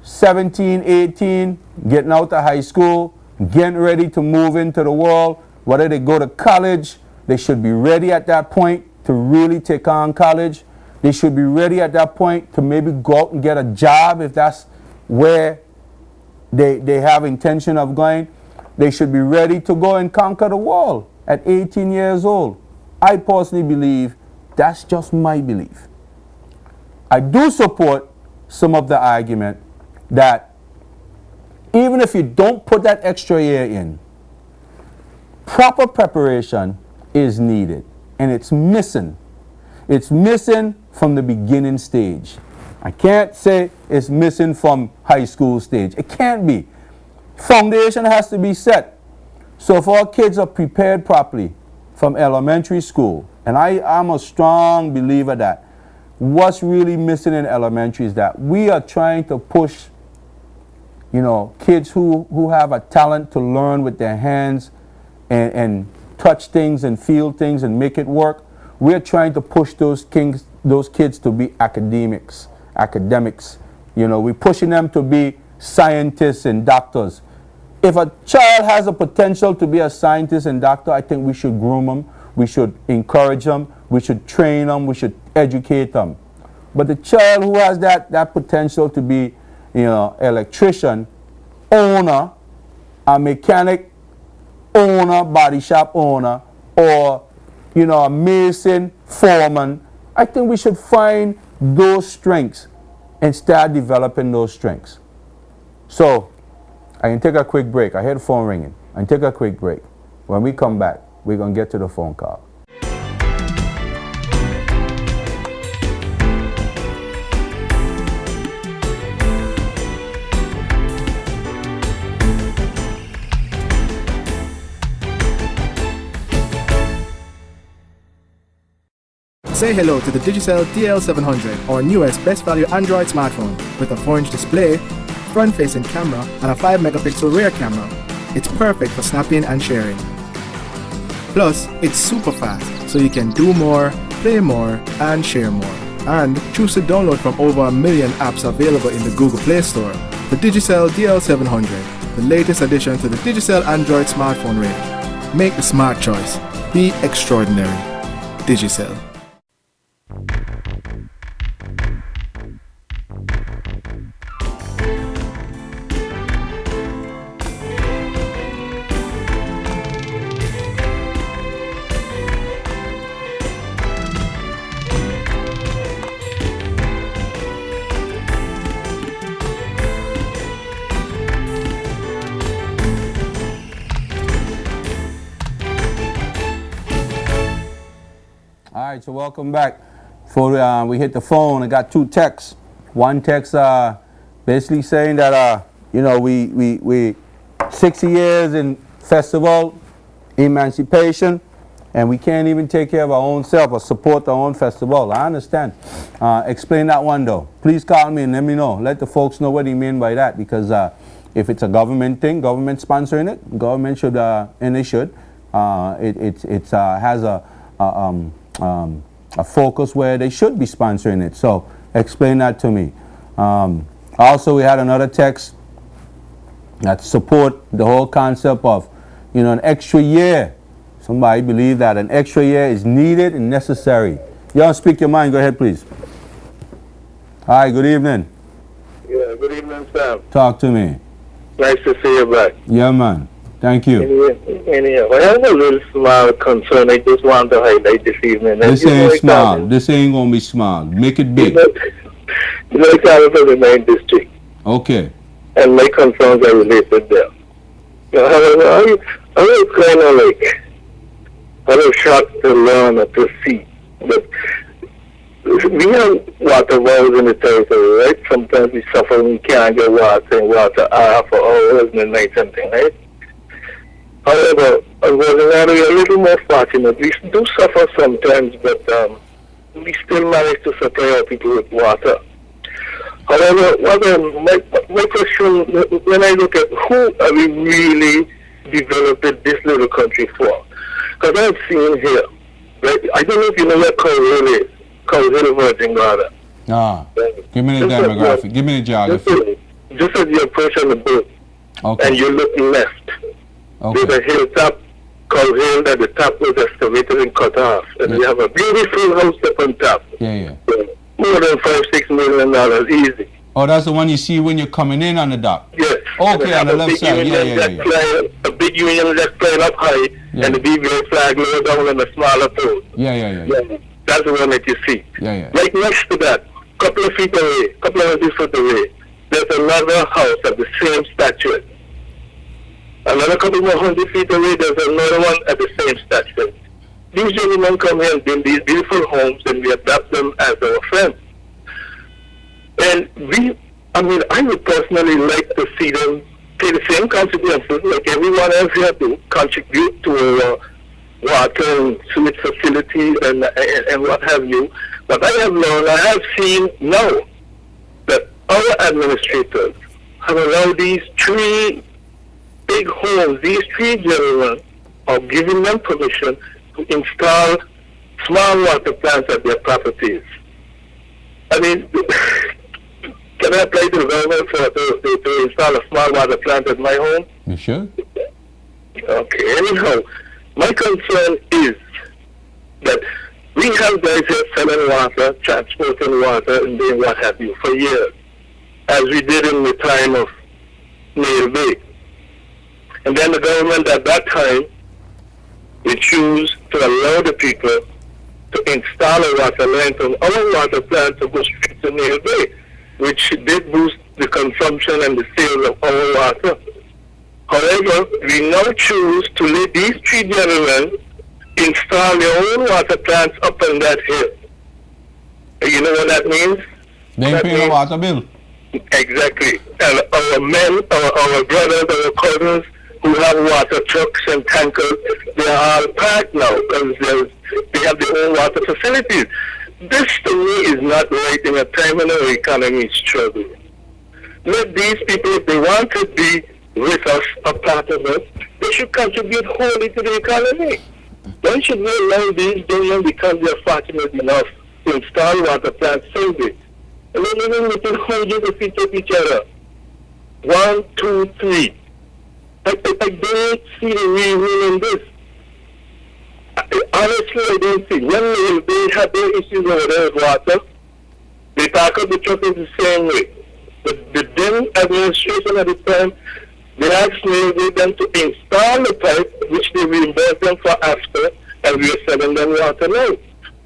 17, 18, getting out of high school, getting ready to move into the world, whether they go to college, they should be ready at that point to really take on college. They should be ready at that point to maybe go out and get a job if that's where they have intention of going. They should be ready to go and conquer the world at 18 years old. I personally believe that's just my belief. I do support some of the argument that even if you don't put that extra year in, proper preparation is needed, and it's missing. It's missing from the beginning stage. I can't say it's missing from high school stage. It can't be. Foundation has to be set. So if our kids are prepared properly from elementary school, and I'm a strong believer that what's really missing in elementary is that we are trying to push, you know, kids who have a talent to learn with their hands and touch things and feel things and make it work. We're trying to push those kids to be academics. You know, we're pushing them to be scientists and doctors. If a child has a potential to be a scientist and doctor, I think we should groom them. We should encourage them. We should train them. We should educate them. But the child who has that potential to be, you know, electrician, owner, a mechanic, owner, body shop owner, or, you know, a mason, foreman, I think we should find those strengths and start developing those strengths. So, I can take a quick break. I hear the phone ringing. I can take a quick break. When we come back, we're going to get to the phone call. Say hello to the Digicel DL700, our newest best value Android smartphone with a 4-inch display, front-facing camera, and a 5-megapixel rear camera. It's perfect for snapping and sharing. Plus, it's super fast, so you can do more, play more, and share more. And choose to download from over 1 million apps available in the Google Play Store. The Digicel DL700, the latest addition to the Digicel Android smartphone range. Make the smart choice. Be extraordinary. Digicel. right, so welcome back. Before we hit the phone, I got 2 texts. One text basically saying that, we 60 years in festival, emancipation, and we can't even take care of our own self or support our own festival. I understand. Explain that one, though. Please call me and let me know. Let the folks know what he mean by that, because if it's a government thing, government sponsoring it, government should, and they should, it has a focus where they should be sponsoring it. So explain that to me. Also, we had another text that support the whole concept of, an extra year. Somebody believe that an extra year is needed and necessary. Y'all speak your mind. Go ahead, please. Hi, good evening. Yeah, good evening, Sam. Talk to me. Nice to see you back. Yeah, man. Thank you. Anyhow, I have a little small concern I just want to highlight this evening. This ain't small. This ain't going to be small. Make it big. Like I was in the 9th district. Okay. And my concerns are related there. I was kind of like, I was shocked to learn or to see. But we have water wells in the territory, right? Sometimes we suffer when we can't get water and water for hours in the night and things, right? However, unfortunately, we're a little more fortunate. We do suffer sometimes, but we still manage to supply our people with water. However, my question, when I look at who are we really developing this little country for? Because I've seen here, right? I don't know if you know where Cow Hill is. Cow Hill, Virgin Gorda. Give me the demographic. Give me the geography. Just as you approach on the boat, and you look left, there's a hilltop, Cow Hill, that the top was excavated and cut off. And we have a beautiful house up on top. Yeah. More than $5-6 million, easy. Oh, that's the one you see when you're coming in on the dock? Yes. Okay, on the left side. A big Union Jack flying up high, and the BVA flag lower down on a smaller pole. Yeah. That's the one that you see. Yeah. Right next to that, couple of feet away, couple of 100 feet away, there's another house of the same stature. Another couple more 100 feet away, there's another one at the same stature. These gentlemen come here and build these beautiful homes, and we adopt them as our friends. And I would personally like to see them pay the same consequences like everyone else here do, contribute to our water and sewage facilities and what have you. But I have seen now that our administrators have allowed these 3 big homes, these 3 gentlemen, are giving them permission to install small water plants at their properties. I mean, can I apply to the government to install a small water plant at my home? You should. Okay, anyhow, my concern is that we have guys here selling water, transporting water, and doing what have you for years, as we did in the time of Neil Bay. And then the government at that time, we choose to allow the people to install a water line from our water plant to go straight to Neil Bay, which did boost the consumption and the sales of our water. However, we now choose to let these 3 gentlemen install their own water plants up on that hill. You know what that means? They pay the water bill. Exactly. And our men, our brothers, our cousins who have water trucks and tankers, they are all parked now because they have their own water facilities. This to me is not right in a time when our economy is struggling. Let these people, if they want to be with us, a part of us, they should contribute wholly to the economy. Why should we allow these gentlemen, because they are fortunate enough to install water plants so big? And then even within hundreds of feet of each other. 1, 2, 3. I don't see the real rule in this. Honestly, I don't see. When they have their issues over there with water, they pack up the truckers the same way. The then administration at the time, they asked me them to install the pipe, which they reimbursed them for after, and we are selling them water now.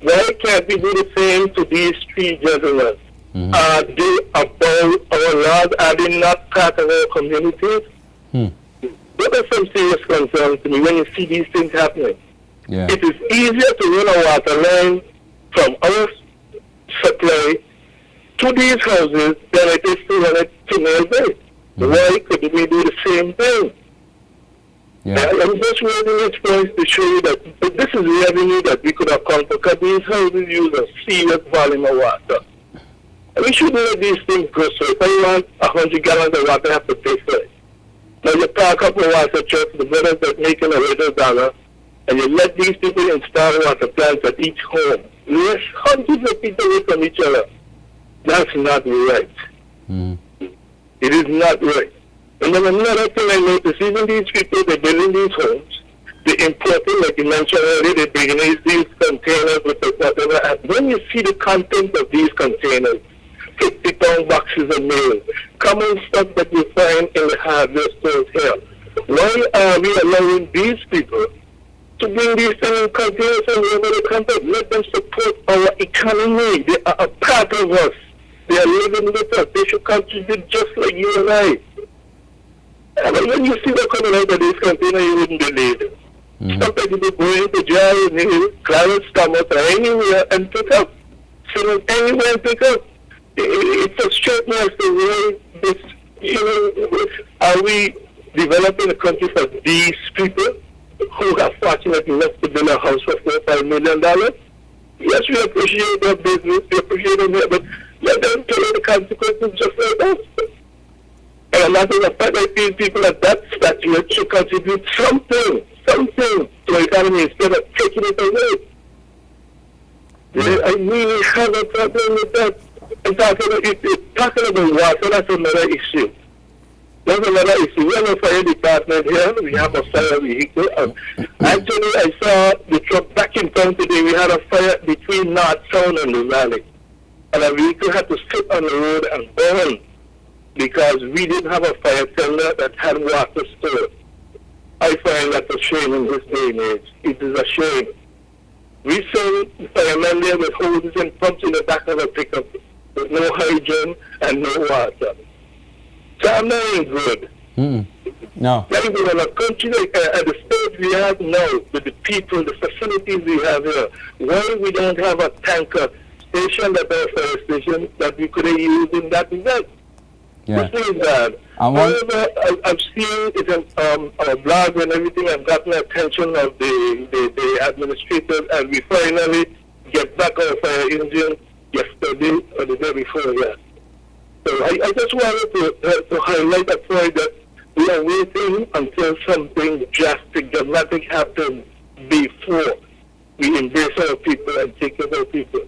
Why can't we do the same to these 3 gentlemen? Are they above our laws? Are they not part of our communities? Those are some serious concerns to me when you see these things happening. Yeah. It is easier to run a water line from our supply to these houses than it is to run it to Nail Bay. Why couldn't we do the same thing? Yeah. I'm just raising these points to show you that this is revenue that we could have come for, because these houses use a serious volume of water. And we shouldn't let these things go. So if I want 100 gallons of water, I have to pay for it. Now you park up a water truck, the brothers that making a little dollar, and you let these people install water plants at each home. Yes, hundreds of feet away from each other. That's not right. It is not right. And then another thing I noticed, even these people, they're building these homes, they're importing, like you mentioned earlier, they're bringing these containers with the whatever. And when you see the content of these containers, 50-pound boxes of mail, common stuff that you find in the hardware stores here, why are we allowing these people to bring these things in containers and wherever they come from? Let them support our economy. They are a part of us. They are living with us. They should contribute just like you and I. And when you see what coming out of this container, you wouldn't believe it. Sometimes you go into jail, Clarence Thomas, or anywhere and pick up. So anywhere and pick up. It frustrates me as to why this, are we developing a country for these people who are fortunate enough to build a house for $4 or $5 million? Yes, we appreciate their business, we appreciate them here, but let them pay the consequences just like us. And a matter of fact, I feel people at that stature should contribute something to the economy instead of taking it away. I really have a problem with that. Talking about water, that's another issue. That's another issue. We have a fire department here. We have a fire vehicle. Actually, I saw the truck back in town today. We had a fire between North Town and the valley. And a vehicle had to sit on the road and burn because we didn't have a fire tender that had water stored. I find that a shame in this day and age. It is a shame. We send firemen there with hoses and pumps in the back of a pickup with no hygiene and no water. So I'm not even good. No. Not even in a country like the state we have now, with the people, the facilities we have here, why we don't have a tanker station, that fire station that we could have used in that event? Yeah. This is bad. However, I've seen it in our blog and everything. I've gotten the attention of the administrators, and we finally get back our fire engine yesterday or the day before that. So I just wanted to highlight the point that we are waiting until something drastic, dramatic happens before we embrace our people and take care of our people.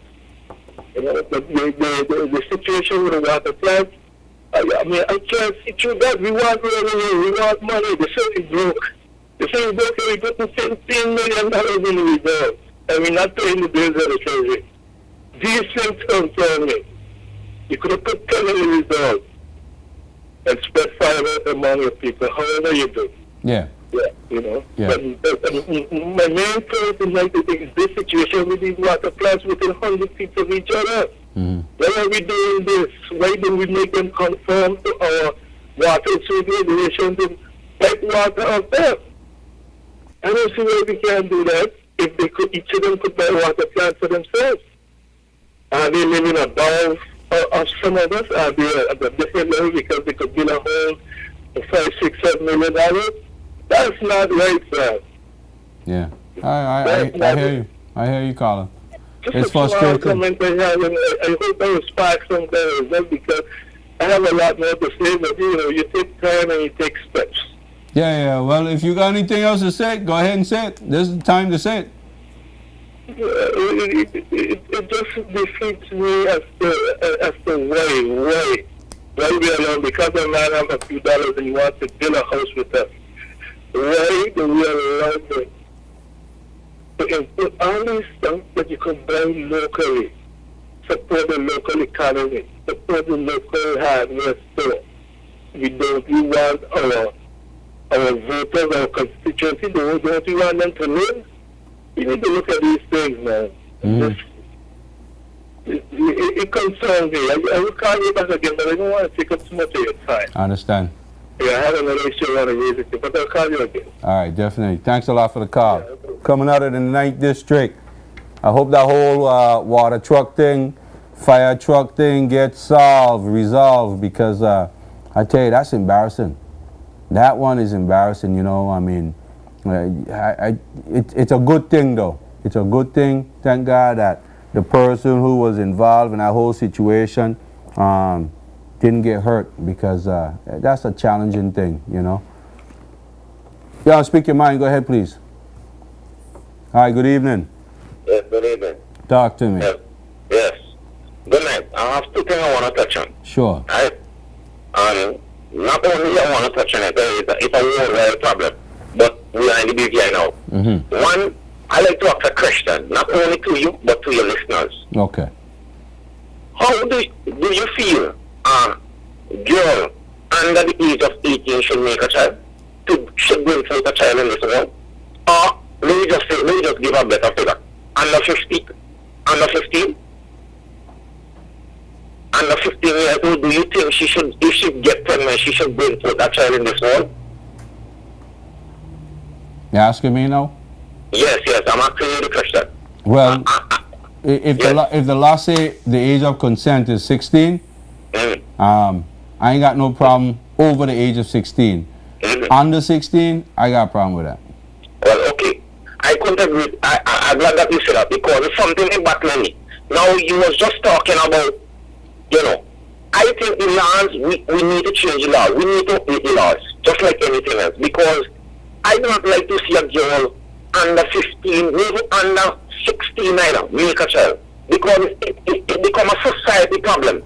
You know, the situation with the water plant, I mean, I can't see through that. We want revenue, we want money. The city broke. The city broke, and we put $15 million in the reserve, and we're not paying the bills of the treasury. These things concern me. You could have put 10 in the reserve and spread $5 among your people, however you do. Yeah. Yeah, you know. Yeah. But my main point is this situation with these water plants within 100 feet of each other. Why are we doing this? Why do we make them conform to our water regulations and pipe water out there? I don't see why we can't do that if they could, each of them could buy water plants for themselves. Are they living above of some of us? Are they at a different level because they could build a home for $5, $6, $7 million? That's not right, sir. Yeah. I hear you. I hear you, Colin. It's Just a small frustrating. comment I have, and I hope I will spark something as well, because I have a lot more to say, but you take time and you take steps. Yeah. Well, if you got anything else to say, go ahead and say it. This is the time to say it. It just defeats me as to why we allow, because a man has a few dollars and he wants to build a house with us. Why do we allow them to input all these stuff that you can buy locally, support the local economy, support the local hardware store? We want our voters, our constituency, don't we want them to live? We need to look at these things, man. It concerns me. I will call you back again, but I don't want to take up too much of your time. I understand. Yeah, I have another issue I want to raise with you, but I'll call you again. All right, definitely. Thanks a lot for the call. Coming out of the 9th District, I hope that whole water truck thing, fire truck thing gets resolved, because I tell you, that's embarrassing. That one is embarrassing, you know. I mean, it's a good thing, though. It's a good thing, thank God, that the person who was involved in that whole situation didn't get hurt, because that's a challenging thing, you know. Yeah, speak your mind. Go ahead, please. Hi, good evening. Yes, good evening. Talk to me. Yes. Good night. I have two things I want to touch on. Sure. Right? Not only I want to touch on it, it's a worldwide problem, but we are in the BVI now. Mm-hmm. One, I like to ask a question, not only to you, but to your listeners. Okay. How do you feel a girl under the age of 18 should make a child? Should bring forth a child in this world? Or let me just give a better figure. Under 15? Under 15 years old, do you think if she get pregnant, she should bring forth a child in this world? You asking me now? Yes, I'm asking you the question. Well, if the law say the age of consent is 16, I ain't got no problem over the age of 16. Under 16, I got a problem with that. Well, okay. I couldn't agree. I'm glad that you said that, because it's something in battling me. Now, you was just talking about, you know, I think the laws, we need to change the law. We need to update the laws, just like anything else, because I do not like to see a girl under 15, maybe under 16 either, make a child, because it becomes a society problem.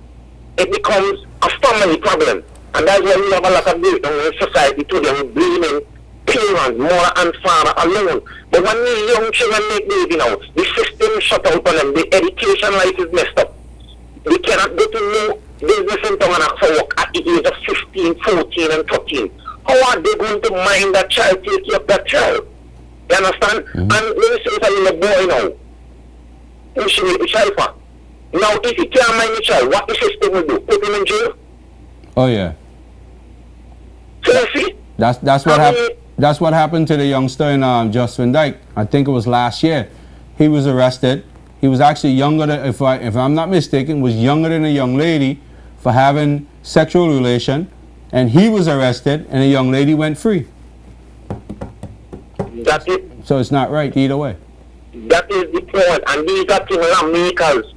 It becomes a family problem. And that's why we have a lot of breakdown in society today. We're blaming parents, mother and father alone. But when these young children make baby now, the system shut out on them. The education life is messed up. They cannot go to no business in town and ask for work at the age of 15, 14 and 13. How are they going to mind that child, take care of that child? You understand? And let me say it's a little boy now. Who should make the child for? Now, if he can't mind the child, what the system will do? Put him in jail? Oh yeah. So you see? That's what happened. That's what happened to the youngster in Justin Dyke. I think it was last year. He was arrested. He was actually younger than, if I'm not mistaken, was younger than a young lady for having sexual relation, and he was arrested, and the young lady went free. That's it. So it's not right either way. That is the point, and these are things that makers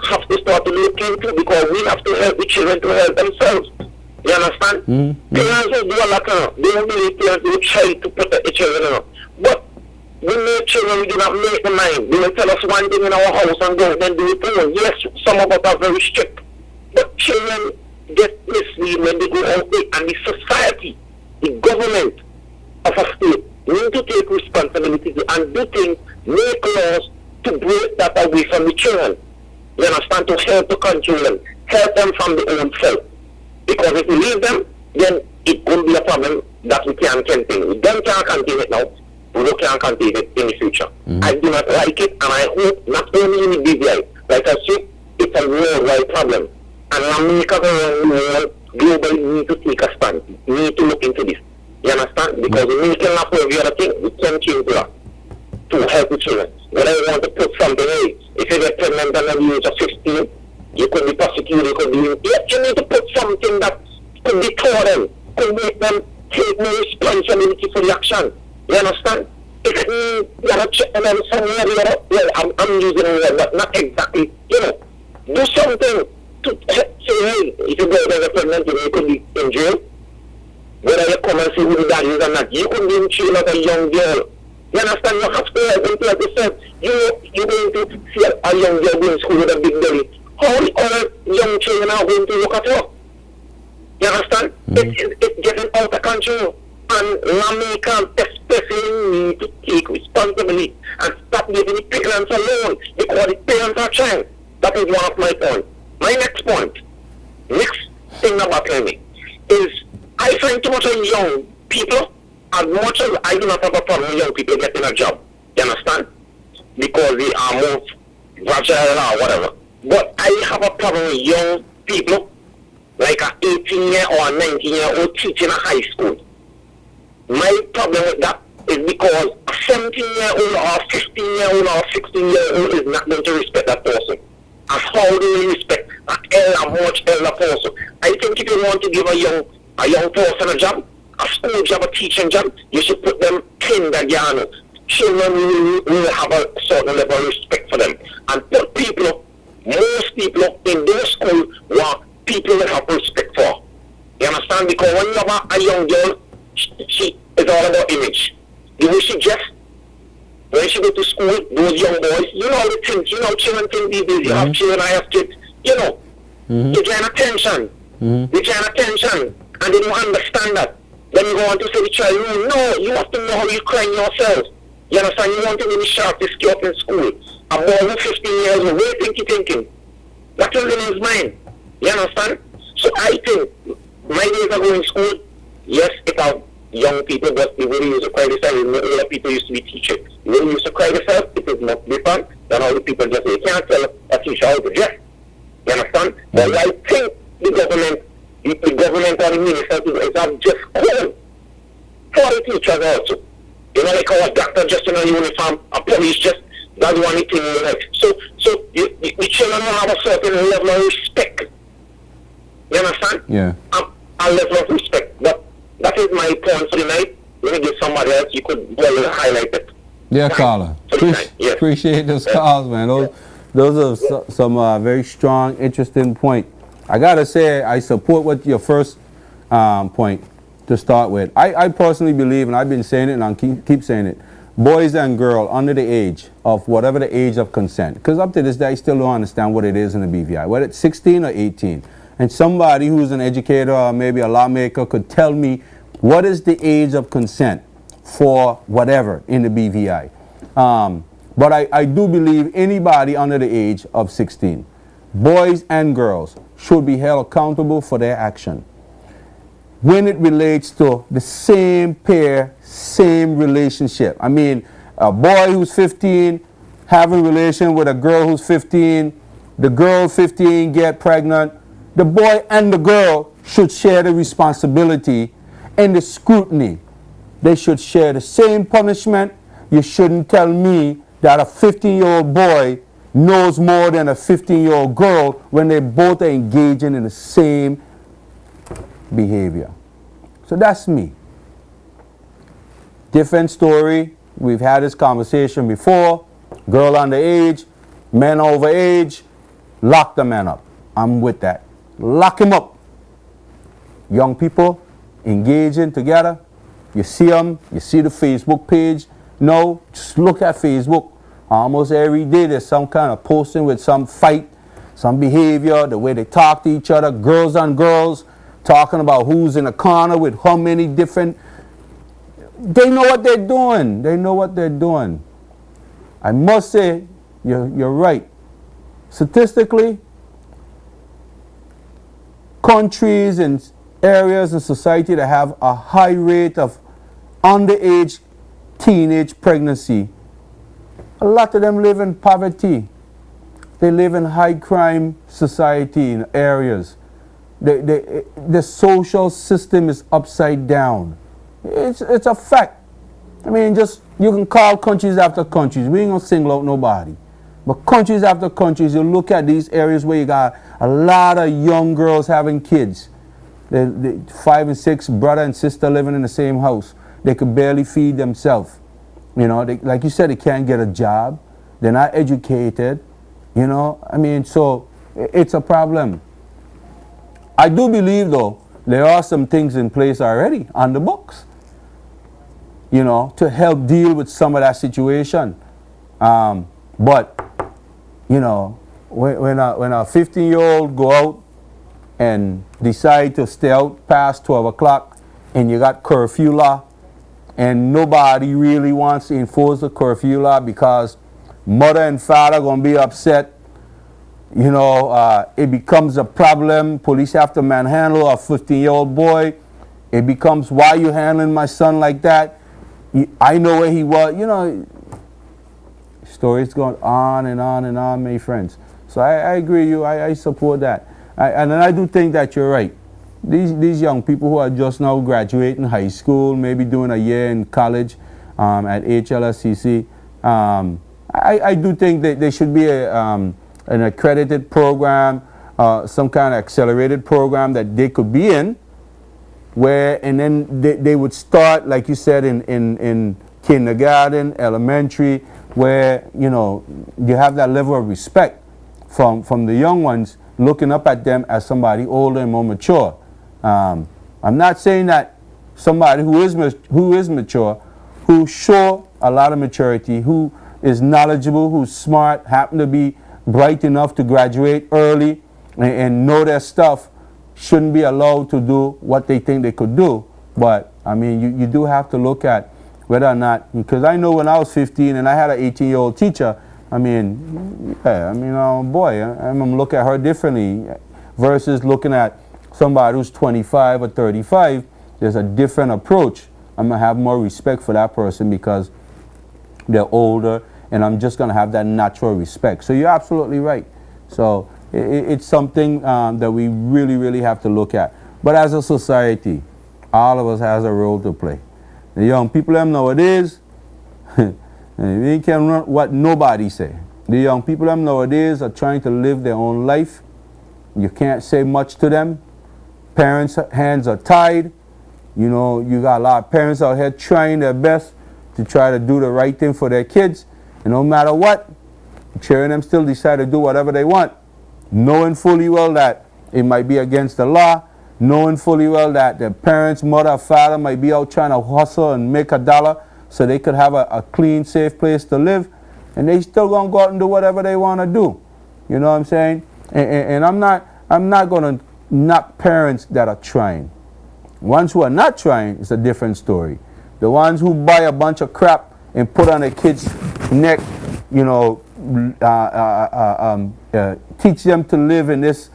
have to start to look into, because we have to help the children to help themselves. You understand? Parents will do a lot of, they don't really parents will try to protect the children. But we make children, we do not make the mind. They will tell us one thing in our house and go then do it all. Yes, some of us are very strict. But children get misled when they go out there, and the society, the government of a state need to take responsibility and do things, make laws to break that away from the children. You understand? To help to control them, help them from their own self. Because if we leave them, then it will be a problem that we can't contain. We don't can't contain it now, we can't contain it in the future. I do not like it, and I hope not only in the BVI, like I said, it's a worldwide problem. And America around the world globally need to take a stand. We need to look into this. You understand? Because we cannot prove the other thing, we can change the law to help the children. When I want to put something in, if you get pregnant under the age of 15, you could be prosecuted, you could be... You need to put something that could deter them, could make them take no responsibility for the action. You understand? If you gotta check them on somewhere, well, I'm using the word, but not exactly, you know. Do something to say, hey, if you go there pregnant, you could be in jail. Whether you come and see who the daddy is or not, you could be in jail as a young girl. You understand? You have to help them to understand. You're going to see a young girl going to school with a big belly. How the other young children are going to look at her? You understand? It's getting out of control. And lawmakers especially need to take responsibility and stop leaving the parents alone, because the parents are trying. That is one of my points. My next point, next thing about me, is I find too much of young people, as much as I do not have a problem with young people getting a job, you understand? Because they are more fragile or whatever. But I have a problem with young people, like an 18-year or a 19-year-old teaching a high school. My problem with that is because a 17-year-old or 15-year-old or 16-year-old is not going to respect that person. And how do we respect a much elder person? I think if you want to give a young person a job, a school job, a teaching job, you should put them kindergarten. Children will have a certain level of respect for them. And put people, most people in their school were people that have respect for. You understand? Because when you have a young girl, she is all about image. The way she dress, when she go to school, those young boys, you know the things, you know children think these days, you have children, I have kids, you know. They trying attention. They trying attention. And they don't understand that. Then you go on to say the child, no, you have to know how you clean yourself. You understand? You want to be the sharpest kid up in school. A boy who's 15 years old, what do you think he's thinking? That is in his mind. You understand? So I think my days of going to school, yes, it have young people, but the way they used to cry themselves, older people used to be teachers. The way they used to cry themselves, it is much different than how the people just say, you can't tell a teacher how to dress. You understand? But I think the government or the minister is have just called for the teachers also. You know, like how a doctor just in a uniform, a police just, that's one thing you like. So the children will have a certain level of respect. You understand? Yeah. A level of respect. But that is my point for the night. Let me give somebody else, you could well highlight it. Yeah, caller. Yes. Appreciate those calls, man. Those are some very strong, interesting point. I gotta say, I support what your first point to start with. I personally believe, and I've been saying it and I'll keep saying it, boys and girls under the age of whatever the age of consent, because up to this day I still don't understand what it is in the BVI, whether it's 16 or 18. And somebody who's an educator or maybe a lawmaker could tell me what is the age of consent for whatever in the BVI. But I do believe anybody under the age of 16, boys and girls, should be held accountable for their action when it relates to the same pair, same relationship. I mean, a boy who's 15 having a relation with a girl who's 15, the girl 15 get pregnant, the boy and the girl should share the responsibility and the scrutiny. They should share the same punishment. You shouldn't tell me that a 15-year-old boy knows more than a 15-year-old girl when they both are engaging in the same behavior. So that's me. Different story. We've had this conversation before. Girl underage, men over age, lock the man up. I'm with that. Lock him up. Young people engaging together. You see them, you see the Facebook page. No, just look at Facebook. Almost every day there's some kind of posting with some fight, some behavior, the way they talk to each other, girls on girls, talking about who's in a corner with how many different. They know what they're doing. They know what they're doing. I must say, you're right. Statistically, countries and areas in society that have a high rate of underage teenage pregnancy, a lot of them live in poverty. They live in high crime society in areas. The social system is upside down. It's a fact. I mean, just you can call countries after countries. We ain't gonna single out nobody. But countries after countries, you look at these areas where you got a lot of young girls having kids. They 5 and 6, brother and sister living in the same house. They could barely feed themselves. You know, like you said, they can't get a job. They're not educated. You know, I mean, so it's a problem. I do believe, though, there are some things in place already on the books, you know, to help deal with some of that situation. But, you know, when a 15-year-old go out and decide to stay out past 12 o'clock and you got curfew law and nobody really wants to enforce the curfew law because mother and father going to be upset, you know, it becomes a problem. Police have to manhandle a 15-year-old boy. It becomes, why you handling my son like that? I know where he was. You know, stories going on and on and on, my friends. So I agree with you. I support that. And I do think that you're right. These young people who are just now graduating high school, maybe doing a year in college, at HLSCC. I do think that there should be an accredited program, some kind of accelerated program that they could be in, where, and then they would start, like you said, in kindergarten, elementary, where, you know, you have that level of respect from the young ones, looking up at them as somebody older and more mature. I'm not saying that somebody who is mature, who show a lot of maturity, who is knowledgeable, who's smart, happen to be bright enough to graduate early and know their stuff, shouldn't be allowed to do what they think they could do. But I mean, you do have to look at whether or not, because I know when I was 15 and I had an 18-year-old teacher, I mean, yeah, I mean, oh boy, I'm gonna look at her differently versus looking at somebody who's 25 or 35. There's a different approach. I'm gonna have more respect for that person because they're older, and I'm just gonna have that natural respect. So you're absolutely right. So it's something that we really, really have to look at. But as a society, all of us has a role to play. The young people them nowadays, they can run what nobody say. The young people them nowadays are trying to live their own life. You can't say much to them. Parents' hands are tied. You know, you got a lot of parents out here trying their best to try to do the right thing for their kids. And no matter what, children them still decide to do whatever they want, knowing fully well that it might be against the law, knowing fully well that their parents, mother or father might be out trying to hustle and make a dollar so they could have a clean, safe place to live, and they still gonna go out and do whatever they want to do. You know what I'm saying? And I'm not gonna knock parents that are trying. Ones who are not trying is a different story. The ones who buy a bunch of crap and put on their kids' neck, you know, teach them to live in this,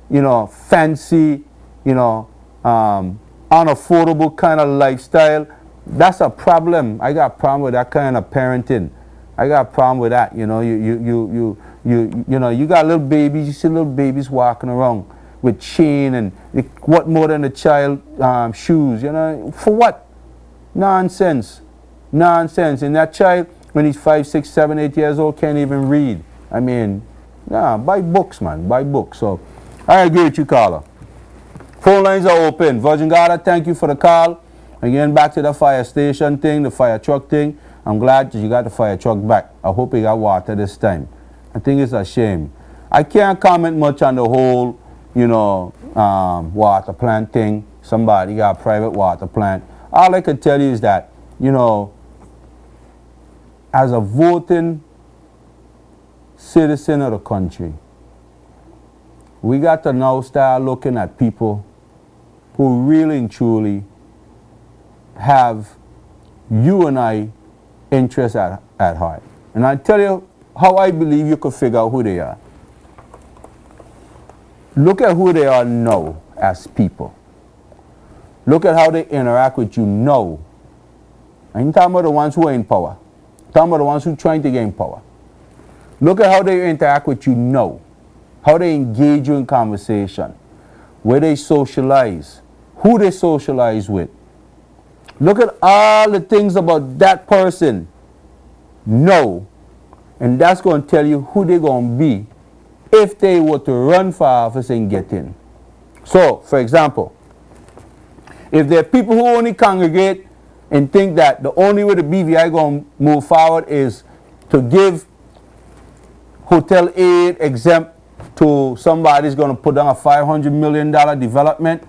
you know, fancy, you know, unaffordable kind of lifestyle. That's a problem. I got a problem with that kind of parenting. I got a problem with that. You know, you know, you got little babies. You see little babies walking around with chain and what more than a child shoes. You know, for what? Nonsense, nonsense. And that child, when he's 5, 6, 7, 8 years old, can't even read. I mean, nah, buy books, man. Buy books. So I agree with you, caller. Phone lines are open. Virgin Garda, thank you for the call. Again, back to the fire station thing, the fire truck thing. I'm glad that you got the fire truck back. I hope you got water this time. I think it's a shame. I can't comment much on the whole, you know, water plant thing. Somebody got a private water plant. All I can tell you is that, you know, as a voting citizen of the country, we got to now start looking at people who really and truly have you and I interests at heart. And I tell you how I believe you could figure out who they are. Look at who they are now as people. Look at how they interact with you now. I ain't talking about the ones who are in power. I'm talking about the ones who are trying to gain power. Look at how they interact with you now. How they engage you in conversation. Where they socialize. Who they socialize with. Look at all the things about that person. No. And that's going to tell you who they're going to be if they were to run for office and get in. So, for example, if there are people who only congregate and think that the only way the BVI going to move forward is to give hotel aid exempt to somebody who's going to put down a $500 million development,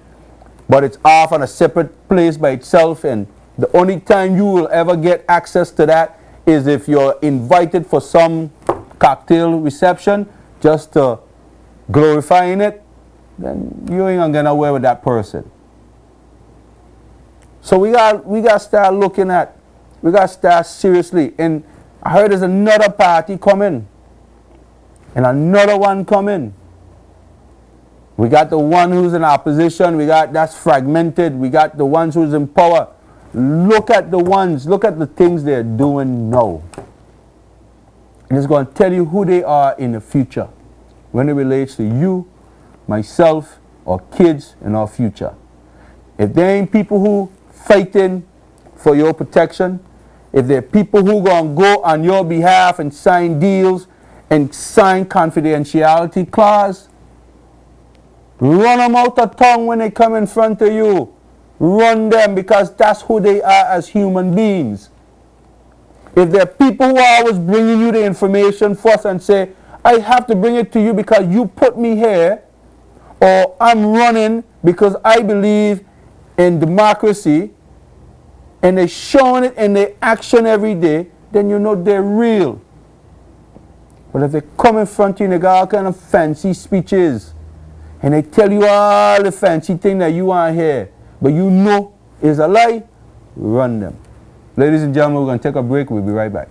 but it's off on a separate place by itself, and the only time you will ever get access to that is if you're invited for some cocktail reception just to glorifying it, then you ain't gonna get away with that person. So we got to start looking at, we got to start seriously. And I heard there's another party coming. And another one coming. We got the one who's in opposition. We got that's fragmented. We got the ones who's in power. Look at the ones. Look at the things they're doing now. And it's going to tell you who they are in the future when it relates to you, myself, our kids, and our future. If there ain't people who fighting for your protection, if there are people who going to go on your behalf and sign deals and sign confidentiality clause, run them out of town when they come in front of you. Run them, because that's who they are as human beings. If there are people who are always bringing you the information first and say, I have to bring it to you because you put me here, or I'm running because I believe in democracy, and they're showing it in their action every day, then you know they're real. But if they come in front of you and they got all kind of fancy speeches, and they tell you all the fancy thing that you want to hear, but you know is a lie, run them. Ladies and gentlemen, we're going to take a break. We'll be right back.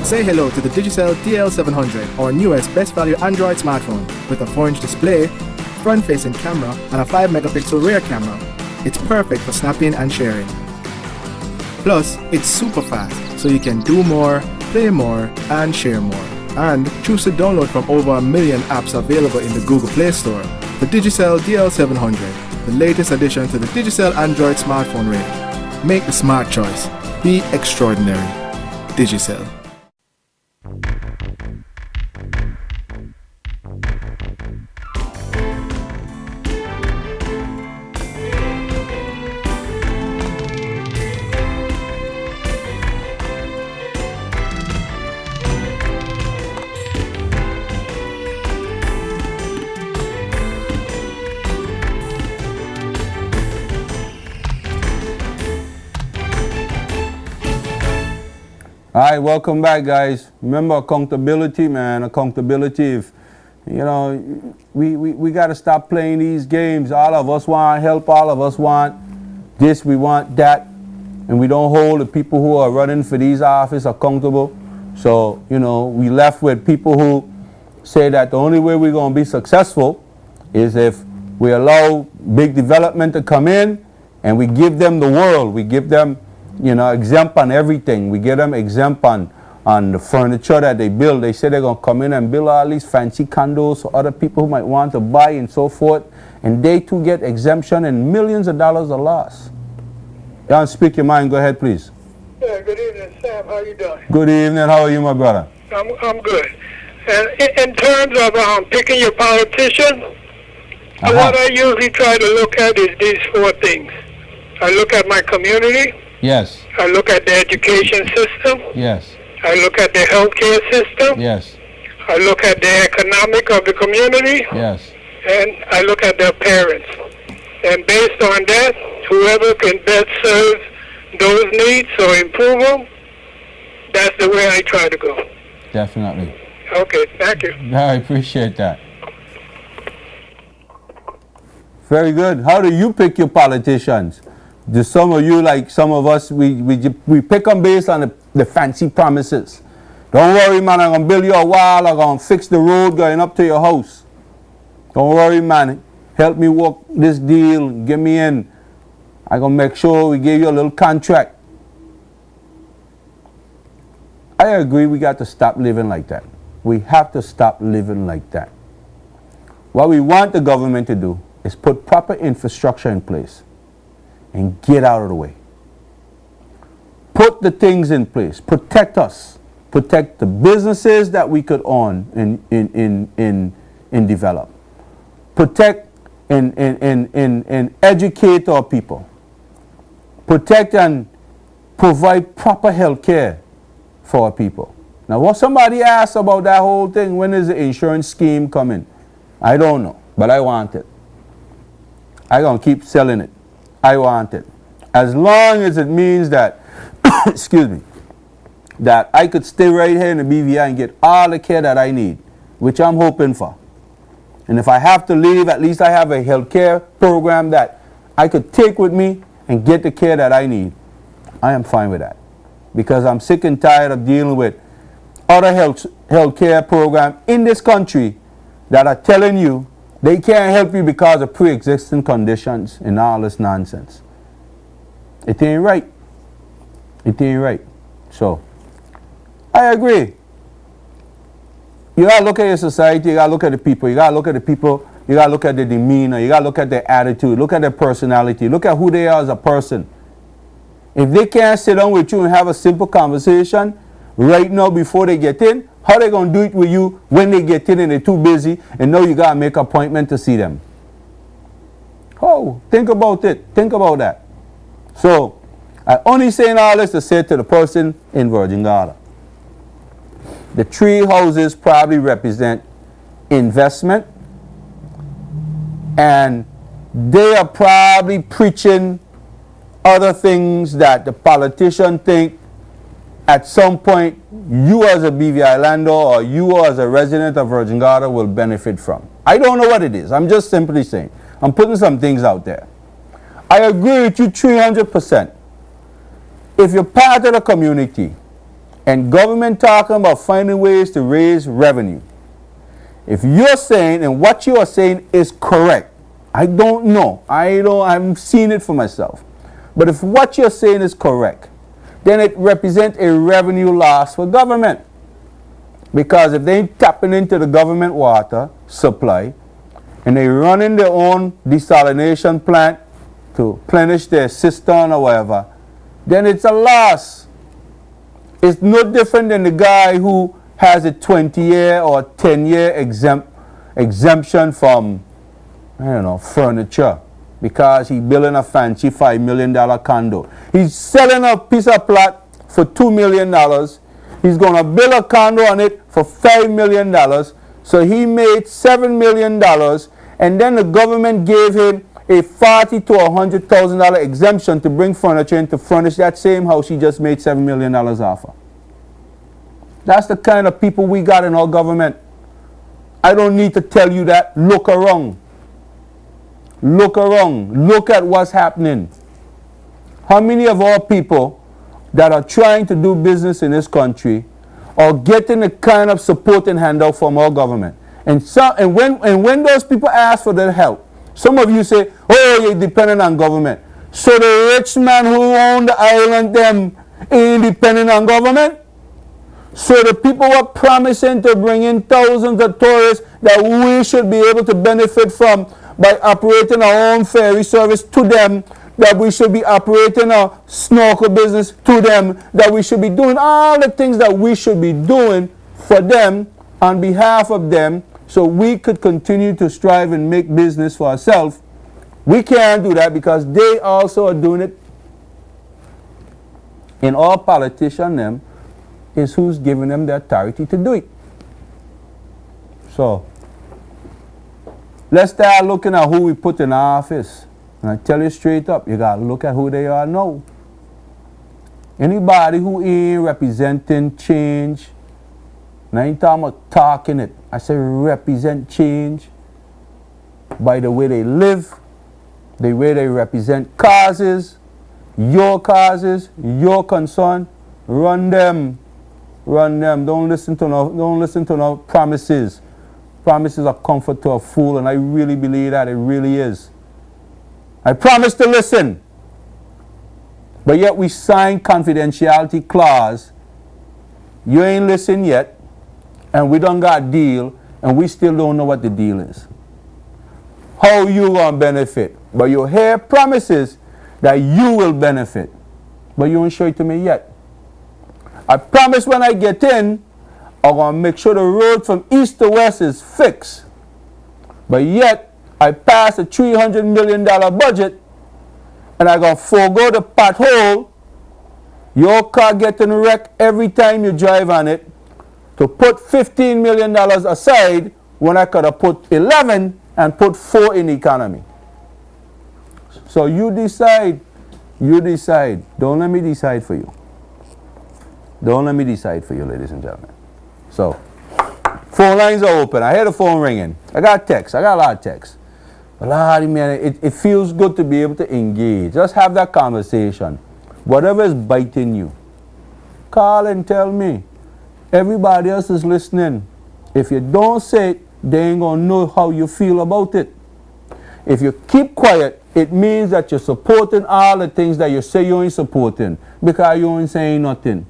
Say hello to the Digicel DL700, our newest best value Android smartphone with a 4-inch display, front-facing camera, and a 5-megapixel rear camera. It's perfect for snapping and sharing. Plus, it's super fast, so you can do more, play more, and share more. And choose to download from over 1 million apps available in the Google Play Store. The Digicel DL700, the latest addition to the Digicel Android smartphone range. Make the smart choice. Be extraordinary. Digicel. All right, welcome back, guys. Remember accountability, man. Accountability. If, you know, we got to stop playing these games. All of us want help. All of us want this. We want that. And we don't hold the people who are running for these offices accountable. So, you know, we left with people who say that the only way we're going to be successful is if we allow big development to come in and we give them the world. We give them, you know, exempt on everything. We get them exempt on the furniture that they build. They say they're going to come in and build all these fancy condos for other people who might want to buy and so forth. And they too get exemption and millions of dollars of loss. You want to speak your mind? Go ahead, please. Yeah, good evening, Sam. How you doing? Good evening. How are you, my brother? I'm good. And in terms of picking your politician, what I usually try to look at is these 4 things. I look at my community. Yes. I look at the education system. Yes. I look at the healthcare system. Yes. I look at the economic of the community. Yes. And I look at their parents. And based on that, whoever can best serve those needs or improve them, that's the way I try to go. Definitely. Okay, thank you. I appreciate that. Very good. How do you pick your politicians? Do some of you, like some of us, we pick them based on the fancy promises. Don't worry, man, I'm going to build you a wall. I'm going to fix the road going up to your house. Don't worry, man. Help me work this deal. Get me in. I'm going to make sure we give you a little contract. I agree we got to stop living like that. We have to stop living like that. What we want the government to do is put proper infrastructure in place and get out of the way. Put the things in place. Protect us. Protect the businesses that we could own and develop. Protect and educate our people. Protect and provide proper health care for our people. Now, what somebody asked about that whole thing, when is the insurance scheme coming? I don't know, but I want it. I'm going to keep selling it. I want it. As long as it means that, excuse me, that I could stay right here in the BVI and get all the care that I need, which I'm hoping for. And if I have to leave, at least I have a health care program that I could take with me and get the care that I need. I am fine with that. Because I'm sick and tired of dealing with other health care programs in this country that are telling you they can't help you because of pre-existing conditions and all this nonsense. It ain't right. It ain't right. So, I agree. You gotta look at your society, you gotta look at the people, you gotta look at the people, you gotta look at their demeanor, you gotta look at their attitude, look at their personality, look at who they are as a person. If they can't sit down with you and have a simple conversation right now before they get in, how they gonna do it with you when they get in and they're too busy and now you gotta make an appointment to see them? Oh, think about it. Think about that. So, I only saying all this to say to the person in Virgin Gorda. The 3 houses probably represent investment, and they are probably preaching other things that the politicians think at some point you as a BVI landlord or you as a resident of Virgin Gorda will benefit from. I don't know what it is. I'm just simply saying. I'm putting some things out there. I agree with you 300%. If you're part of the community and government talking about finding ways to raise revenue, if you're saying and what you are saying is correct, I don't know. I haven't seen it for myself. But if what you're saying is correct, then it represents a revenue loss for government. Because if they ain't tapping into the government water supply and they running their own desalination plant to replenish their cistern or whatever, then it's a loss. It's no different than the guy who has a 20-year or 10-year exemption from, I don't know, furniture because he's building a fancy $5 million condo. He's selling a piece of plot for $2 million. He's going to build a condo on it for $5 million. So he made $7 million, and then the government gave him a $40,000 to $100,000 exemption to bring furniture in to furnish that same house he just made $7 million off of. That's the kind of people we got in our government. I don't need to tell you that. Look around. Look around. Look at what's happening. How many of our people that are trying to do business in this country are getting the kind of support and handout from our government? And when those people ask for their help, some of you say, oh, you're dependent on government. So the rich man who own the island, them, ain't dependent on government? So the people were promising to bring in thousands of tourists that we should be able to benefit from by operating our own ferry service to them, that we should be operating a snorkel business to them, that we should be doing all the things that we should be doing for them on behalf of them so we could continue to strive and make business for ourselves. We can't do that because they also are doing it. And all politicians them is who's giving them the authority to do it. So, let's start looking at who we put in office. And I tell you straight up, you got to look at who they are now. Anybody who ain't representing change, and I ain't talking about talking it, I say represent change by the way they live, the way they represent causes, your concern, run them. Run them. Don't listen to no promises. Promises are comfort to a fool, and I really believe that. It really is. I promise to listen. But yet we sign confidentiality clause. You ain't listened yet, and we done got a deal, and we still don't know what the deal is. How you gonna benefit? But you hear promises that you will benefit, but you don't show it to me yet. I promise when I get in, I'm going to make sure the road from east to west is fixed. But yet, I pass a $300 million budget, and I'm going to forego the pothole. Your car getting wrecked every time you drive on it, to put $15 million aside when I could have put 11 and put 4 in the economy. So you decide. You decide. Don't let me decide for you. Don't let me decide for you, ladies and gentlemen. So, phone lines are open. I hear the phone ringing. I got texts. I got a lot of texts. But man, it feels good to be able to engage. Just have that conversation. Whatever is biting you, call and tell me. Everybody else is listening. If you don't say it, they ain't going to know how you feel about it. If you keep quiet, it means that you're supporting all the things that you say you ain't supporting because you ain't saying nothing.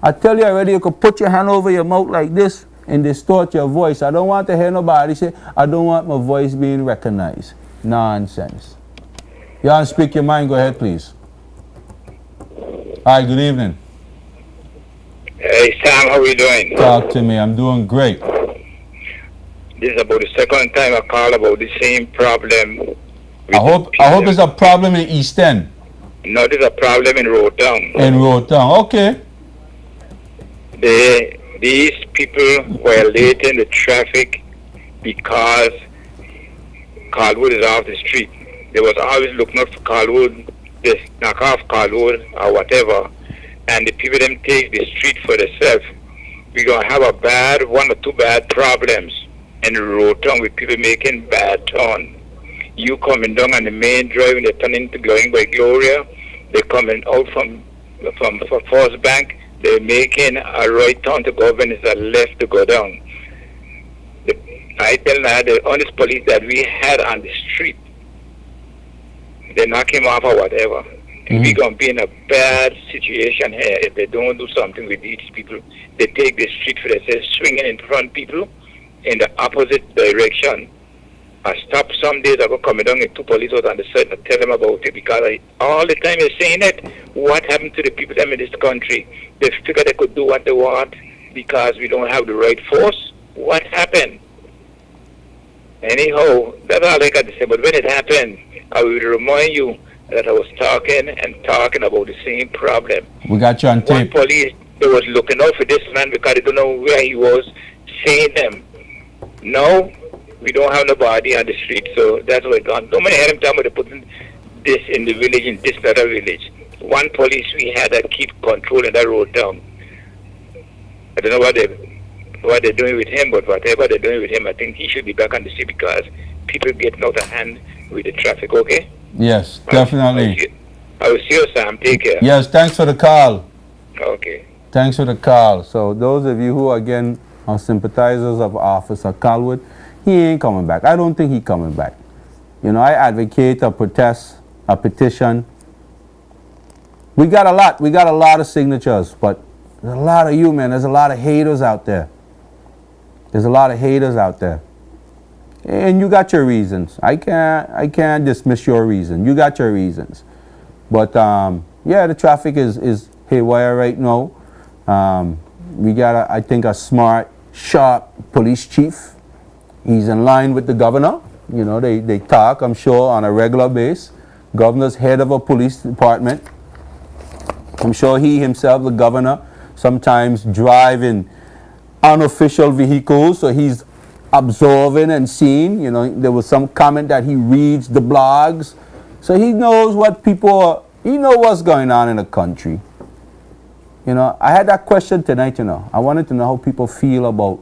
I tell you already, you could put your hand over your mouth like this and distort your voice. I don't want to hear nobody say, I don't want my voice being recognized. Nonsense. You want to speak your mind? Go ahead, please. Hi, good evening. Hey, Sam, how are you doing? Talk to me. I'm doing great. This is about the second time I call about the same problem. I hope it's a problem in East End. No, there's a problem in Road Town. In Road Town, okay. These people violating the traffic because Caldwood is off the street. They was always looking out for Caldwood, they knock off Caldwood or whatever, and the people them take the street for themselves. We're going to have one or two bad problems in the Road Town with people making bad turn. You coming down on the main drive and they're turning to going by Gloria. They're coming out from First Bank. They're making a right turn to go up and it's a left to go down. I tell you, the honest police that we had on the street, they knock him off or whatever. And we're going to be in a bad situation here if they don't do something with these people. They take the street for themselves, swinging in front of people in the opposite direction. I stopped some days ago coming down and two police was on the side and tell them about it because all the time they're saying it. What happened to the people in this country? They figured they could do what they want because we don't have the right force. What happened? Anyhow, that's all I got to say. But when it happened, I will remind you that I was talking about the same problem. We got you on tape. One police, they was looking out for this man because they don't know where he was, saying them. No, we don't have nobody on the street, so that's what gone. Don't many hear him talking about putting this in the village, in this other village. One police we had that keep controlling that road down. I don't know what they're doing with him, but whatever they're doing with him, I think he should be back on the street because people getting out of hand with the traffic, okay? Yes, definitely. I will see you, Sam. Take care. Yes, thanks for the call. Okay. Thanks for the call. So those of you who, again, are sympathizers of Officer Caldwood, he ain't coming back. I don't think he's coming back. You know, I advocate a protest, a petition. We got a lot of signatures, but there's a lot of you, man. There's a lot of haters out there. There's a lot of haters out there. And you got your reasons. I can't dismiss your reason. You got your reasons. But yeah, the traffic is haywire right now. We got I think a smart, sharp police chief. He's in line with the governor. You know, they talk, I'm sure, on a regular basis. Governor's head of a police department. I'm sure he himself, the governor, sometimes drive in unofficial vehicles, so he's observing and seeing. You know, there was some comment that he reads the blogs, so he knows what he knows what's going on in the country. You know, I had that question tonight, you know. I wanted to know how people feel about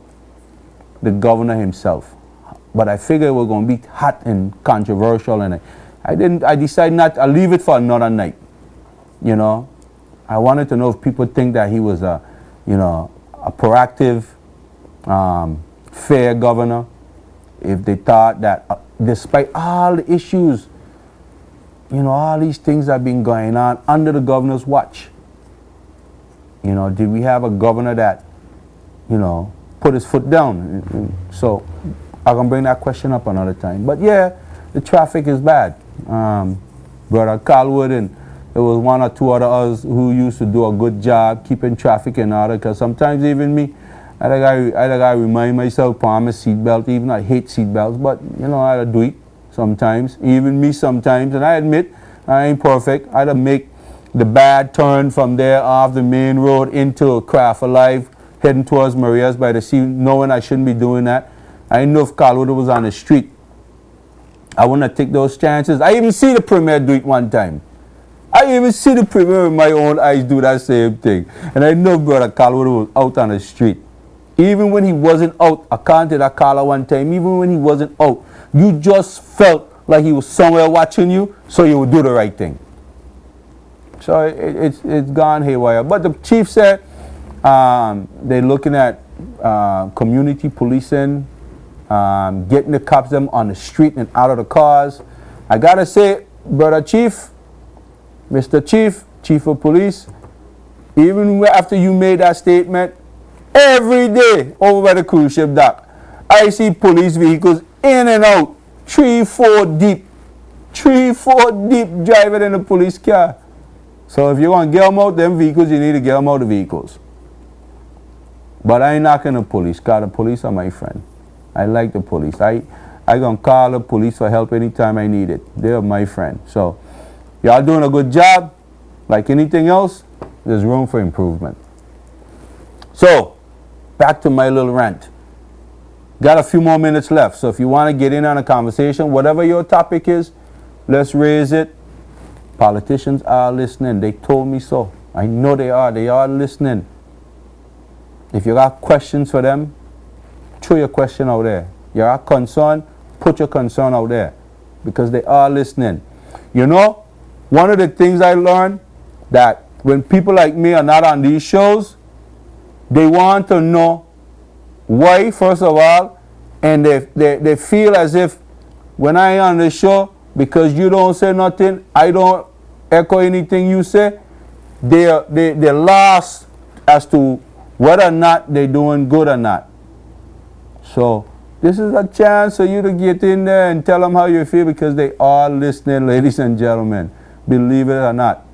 the governor himself. But I figured we're going to be hot and controversial, and I decided not, I'll leave it for another night. You know, I wanted to know if people think that he was a proactive, fair governor. If they thought that despite all the issues, you know, all these things that have been going on under the governor's watch, you know, did we have a governor that, you know, put his foot down? So I can bring that question up another time. But yeah, the traffic is bad. Brother Caldwood and there was one or two other us who used to do a good job keeping traffic in order, because sometimes even me, I gotta remind myself, put on my seatbelt. Even I hate seatbelts, but you know, I gotta do it sometimes. Even me sometimes, and I admit I ain't perfect. I gotta make the bad turn from there off the main road into Craft Alive, heading towards Maria's by the sea, knowing I shouldn't be doing that. I know if Caldwood was on the street, I wouldn't take those chances. I even see the premier do it one time. I even see the premier with my own eyes do that same thing. And I know Brother Caldwood was out on the street. Even when he wasn't out, I counted that caller one time, even when he wasn't out, you just felt like he was somewhere watching you, so you would do the right thing. So it's gone haywire. But the chief said they're looking at community policing, getting the cops them on the street and out of the cars. I gotta say, Brother Chief, Mr. Chief, Chief of Police, even after you made that statement, every day over by the cruise ship dock, I see police vehicles in and out, 3-4 deep, 3-4 deep driving in a police car. So if you want to get them out them vehicles, you need to get them out of vehicles. But I ain't knocking the police, because the police are my friend. I like the police. I gonna call the police for help anytime I need it. They're my friend. So y'all doing a good job. Like anything else, there's room for improvement. So back to my little rant. Got a few more minutes left. So if you want to get in on a conversation, whatever your topic is, let's raise it. Politicians are listening. They told me so. I know they are. They are listening. If you got questions for them, throw your question out there. You got concern, put your concern out there, because they are listening. You know, one of the things I learned, that when people like me are not on these shows, they want to know why, first of all, and they feel as if when I am on the show, because you don't say nothing, I don't echo anything you say, they're lost as to whether or not they're doing good or not. So this is a chance for you to get in there and tell them how you feel, because they are listening, ladies and gentlemen, believe it or not.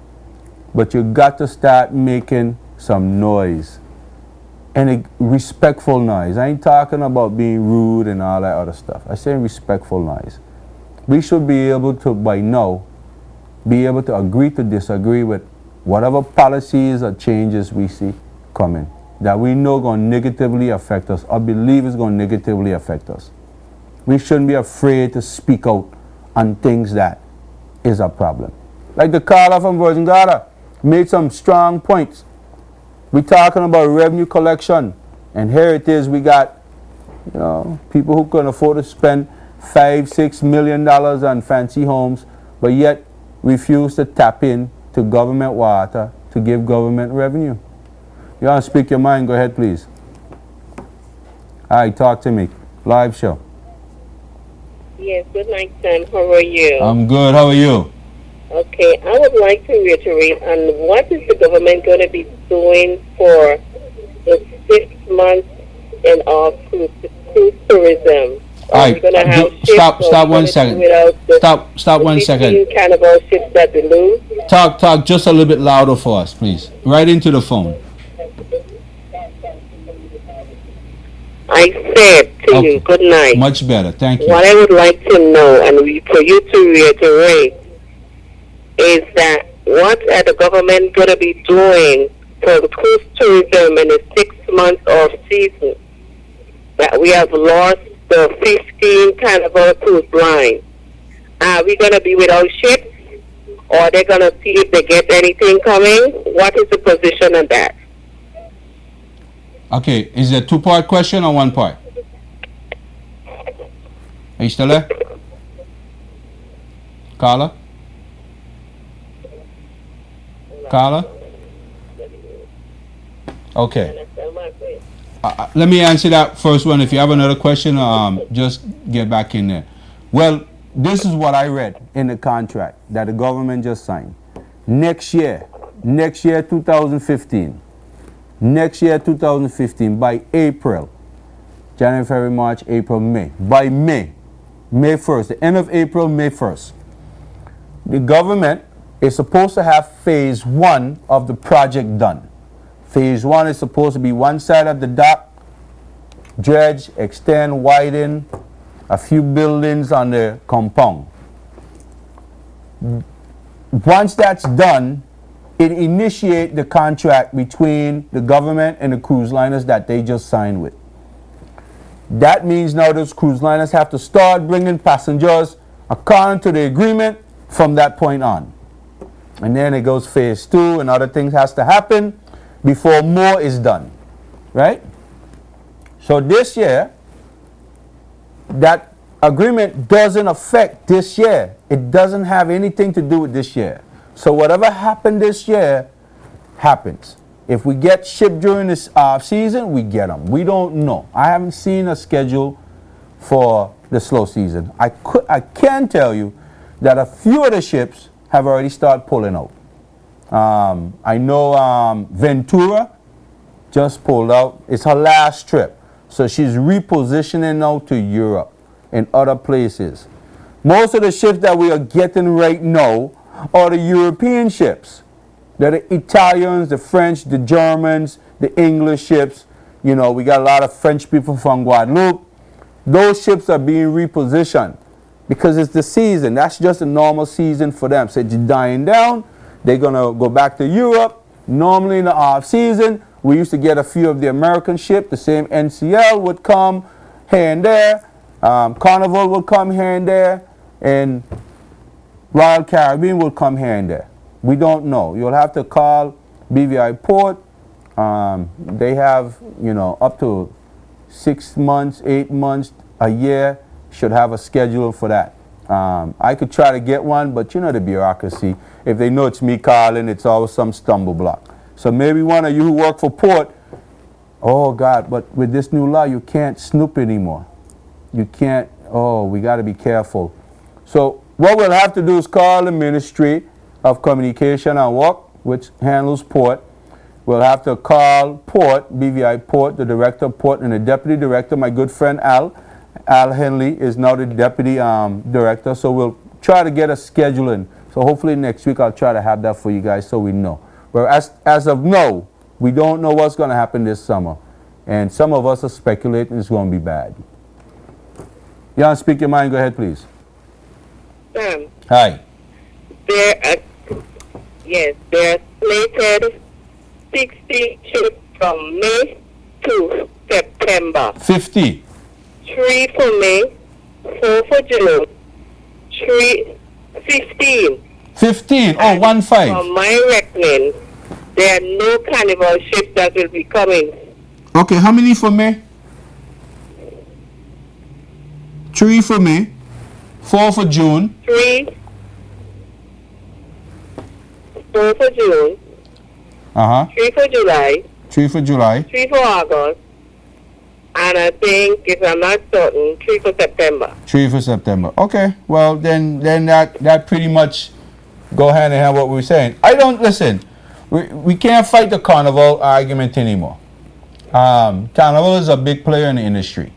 But you got to start making some noise, and a respectful noise. I ain't talking about being rude and all that other stuff. I say respectful noise. We should be able to, by now, be able to agree to disagree with whatever policies or changes we see coming that we know going to negatively affect us, or believe is going to negatively affect us. We shouldn't be afraid to speak out on things that is a problem. Like the caller from Virgin Gorda made some strong points. We're talking about revenue collection, and here it is, we got, you know, people who can afford to spend $5-6 million on fancy homes, but yet refuse to tap in to government water to give government revenue. You want to speak your mind? Go ahead, please. All right, talk to me. Live show. Yes, good night, Sam. How are you? I'm good. How are you? Okay, I would like to reiterate on what is the government going to be doing for the 6 months in our cruise tourism. All right, stop 1 second. Stop 1 second. Carnival ships that we lose. Talk just a little bit louder for us, please. Right into the phone. I said to you, good night. Much better, thank you. What I would like to know, and for you to reiterate, is that what are the government going to be doing for the cruise tourism in the 6 months of season? That we have lost the 15 Carnival cruise line. Are we going to be without ships? Or are they going to see if they get anything coming? What is the position on that? Okay, is it a two-part question or one part? Are you still there? Carla? Carla? Okay. Let me answer that first one. If you have another question, just get back in there. Well, this is what I read in the contract that the government just signed. Next year, 2015, by April, January, February, March, April, May. By May 1st, the end of April, May 1st, the government is supposed to have phase 1 of the project done. Phase 1 is supposed to be one side of the dock, dredge, extend, widen, a few buildings on the compound. Once that's done, it initiates the contract between the government and the cruise liners that they just signed with. That means now those cruise liners have to start bringing passengers according to the agreement from that point on. And then it goes phase 2 and other things has to happen before more is done, right? So this year, that agreement doesn't affect this year. It doesn't have anything to do with this year. So whatever happened this year happens. If we get shipped during this season, we get them. We don't know. I haven't seen a schedule for the slow season. I can tell you that a few of the ships have already started pulling out. I know Ventura just pulled out. It's her last trip. So she's repositioning now to Europe and other places. Most of the ships that we are getting right now are the European ships. They're the Italians, the French, the Germans, the English ships. You know, we got a lot of French people from Guadeloupe. Those ships are being repositioned because it's the season. That's just a normal season for them. So it's dying down. They're going to go back to Europe. Normally in the off season, we used to get a few of the American ships. The same NCL would come here and there. Carnival would come here and there. And Royal Caribbean will come here and there. We don't know. You'll have to call BVI Port. They have, you know, up to 6 months, 8 months, a year, should have a schedule for that. I could try to get one, but you know the bureaucracy. If they know it's me calling, it's always some stumble block. So maybe one of you who work for Port, oh God, but with this new law, you can't snoop anymore. You can't, oh, we got to be careful. So what we'll have to do is call the Ministry of Communication and Work, which handles Port. We'll have to call Port, BVI Port, the Director of Port, and the Deputy Director, my good friend Al. Al Henley is now the Deputy Director, so we'll try to get a scheduling. So hopefully next week I'll try to have that for you guys so we know. But as of now, we don't know what's going to happen this summer. And some of us are speculating it's going to be bad. You want to speak your mind? Go ahead, please. Hi. There are slated 60 trips from May to September. 50. 3 for May, 4 for June, 15. 15. Oh, 1-5. From my reckoning, there are no carnival ships that will be coming. Okay, how many for May? 3 for May, 4 for June. 3, 4 for June. 3 for July. 3 for July. 3 for August. And I think, if I'm not certain, 3 for September. 3 for September. Okay. Well, then that pretty much go hand in hand what we were saying. Listen, we can't fight the Carnival argument anymore. Carnival is a big player in the industry.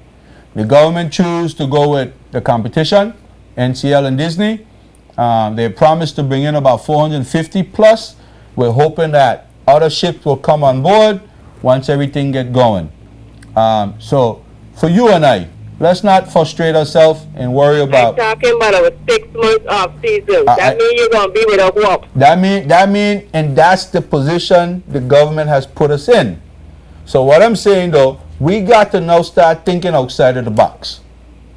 The government chose to go with the competition, NCL and Disney. They promised to bring in about 450 plus. We're hoping that other ships will come on board once everything get going. So for you and I, let's not frustrate ourselves and worry about. I'm talking about our 6 months off season. That means you're gonna be without work. That mean, and that's the position the government has put us in. So what I'm saying though, we got to now start thinking outside of the box.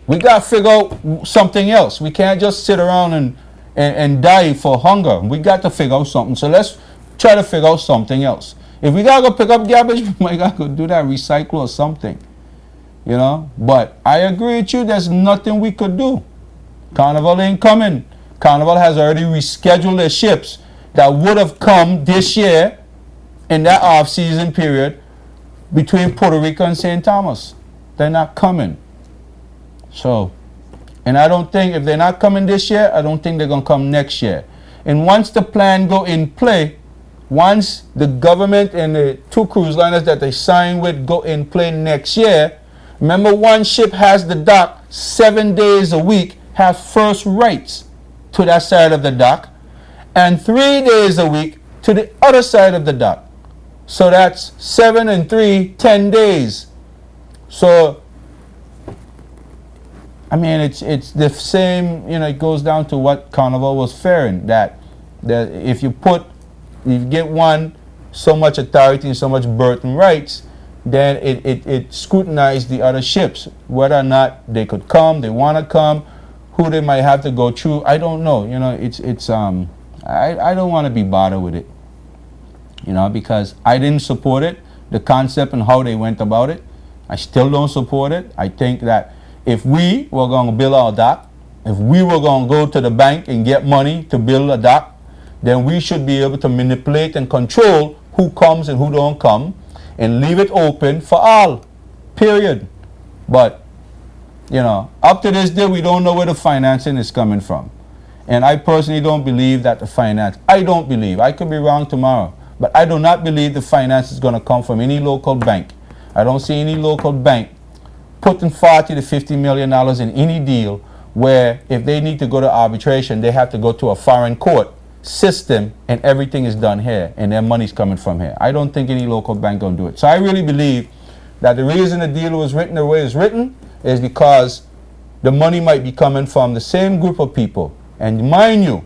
We got to figure out something else. We can't just sit around and die for hunger. We got to figure out something. So let's try to figure out something else. If we got to go pick up garbage, we might got to go do that, recycle or something. You know? But I agree with you, there's nothing we could do. Carnival ain't coming. Carnival has already rescheduled their ships that would have come this year in that off-season period between Puerto Rico and St. Thomas. They're not coming. So, and I don't think, if they're not coming this year, I don't think they're going to come next year. And once the plan go in play, once the government and the 2 cruise liners that they sign with go in play next year, remember one ship has the dock 7 days a week, has first rights to that side of the dock, and 3 days a week to the other side of the dock. So that's 7 and 3, 10 days. So, I mean, it's the same, you know, it goes down to what Carnival was faring, that if you get one so much authority and so much birth and rights, then it scrutinized the other ships, whether or not they could come, they want to come, who they might have to go through. I don't know, you know, I don't want to be bothered with it, you know, because I didn't support it, the concept and how they went about it. I still don't support it. I think that if we were going to build our dock, if we were going to go to the bank and get money to build a dock, then we should be able to manipulate and control who comes and who don't come and leave it open for all, period. But, you know, up to this day, we don't know where the financing is coming from. And I personally don't believe that the finance, I could be wrong tomorrow, but I do not believe the finance is going to come from any local bank. I don't see any local bank putting $40 to $50 million in any deal where if they need to go to arbitration, they have to go to a foreign court system and everything is done here and their money's coming from here. I don't think any local bank going to do it. So I really believe that the reason the deal was written the way it's written is because the money might be coming from the same group of people. And mind you,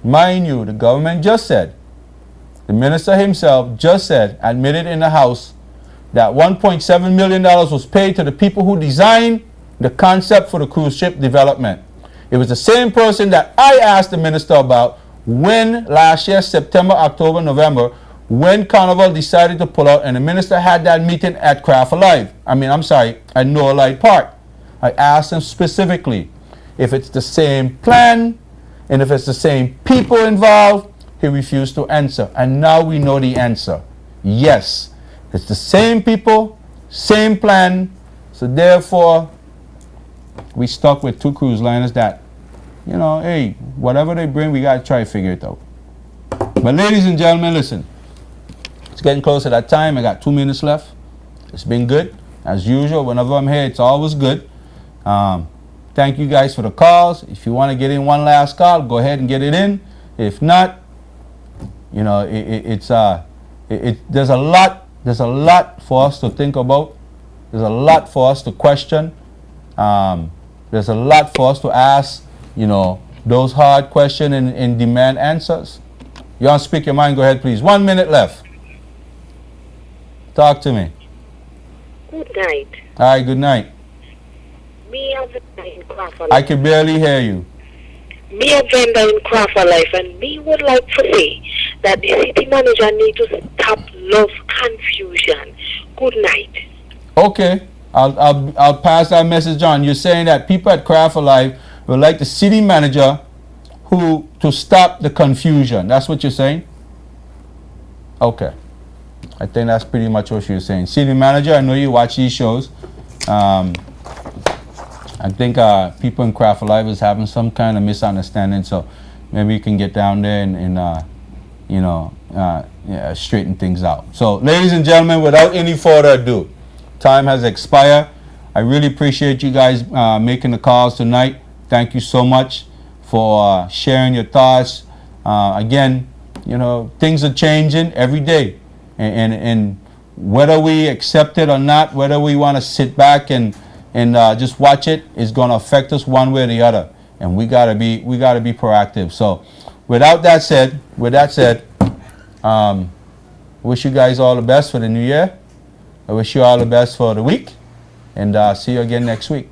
the government just said, the minister himself just said, admitted in the House, that $1.7 million was paid to the people who designed the concept for the cruise ship development. It was the same person that I asked the minister about when last year, September, October, November, when Carnival decided to pull out, and the minister had that meeting at Craft Alive. at Noah Light Park. I asked him specifically if it's the same plan and if it's the same people involved. He refused to answer. And now we know the answer. Yes, it's the same people, same plan. So therefore, we stuck with two cruise liners that, hey, whatever they bring, we got to try to figure it out. But ladies and gentlemen, listen. It's getting close to that time. I got 2 minutes left. It's been good. As usual, whenever I'm here, it's always good. Thank you guys for the calls. If you want to get in one last call, go ahead and get it in. If not, there's a lot for us to think about. There's a lot for us to question. There's a lot for us to ask, those hard questions and demand answers. You want to speak your mind? Go ahead, please. 1 minute left. Talk to me. Good night. All right, good night. Me a vendor in Crawford I Life. can barely hear you. Me a vendor in Crawford Life, and me would like to say that the city manager need to stop love confusion. Good night. Okay, I'll pass that message on. You're saying that people at Craft Alive would like the city manager to stop the confusion. That's what you're saying? Okay. I think that's pretty much what you're saying. City manager, I know you watch these shows. I think people in Craft Alive is having some kind of misunderstanding, so maybe you can get down there and straighten things out. So, ladies and gentlemen, without any further ado, time has expired. I really appreciate you guys making the calls tonight. Thank you so much for sharing your thoughts. Again, things are changing every day. And whether we accept it or not, whether we want to sit back and just watch it, is going to affect us one way or the other. And we gotta be proactive. So, with that said, wish you guys all the best for the new year. I wish you all the best for the week, and see you again next week.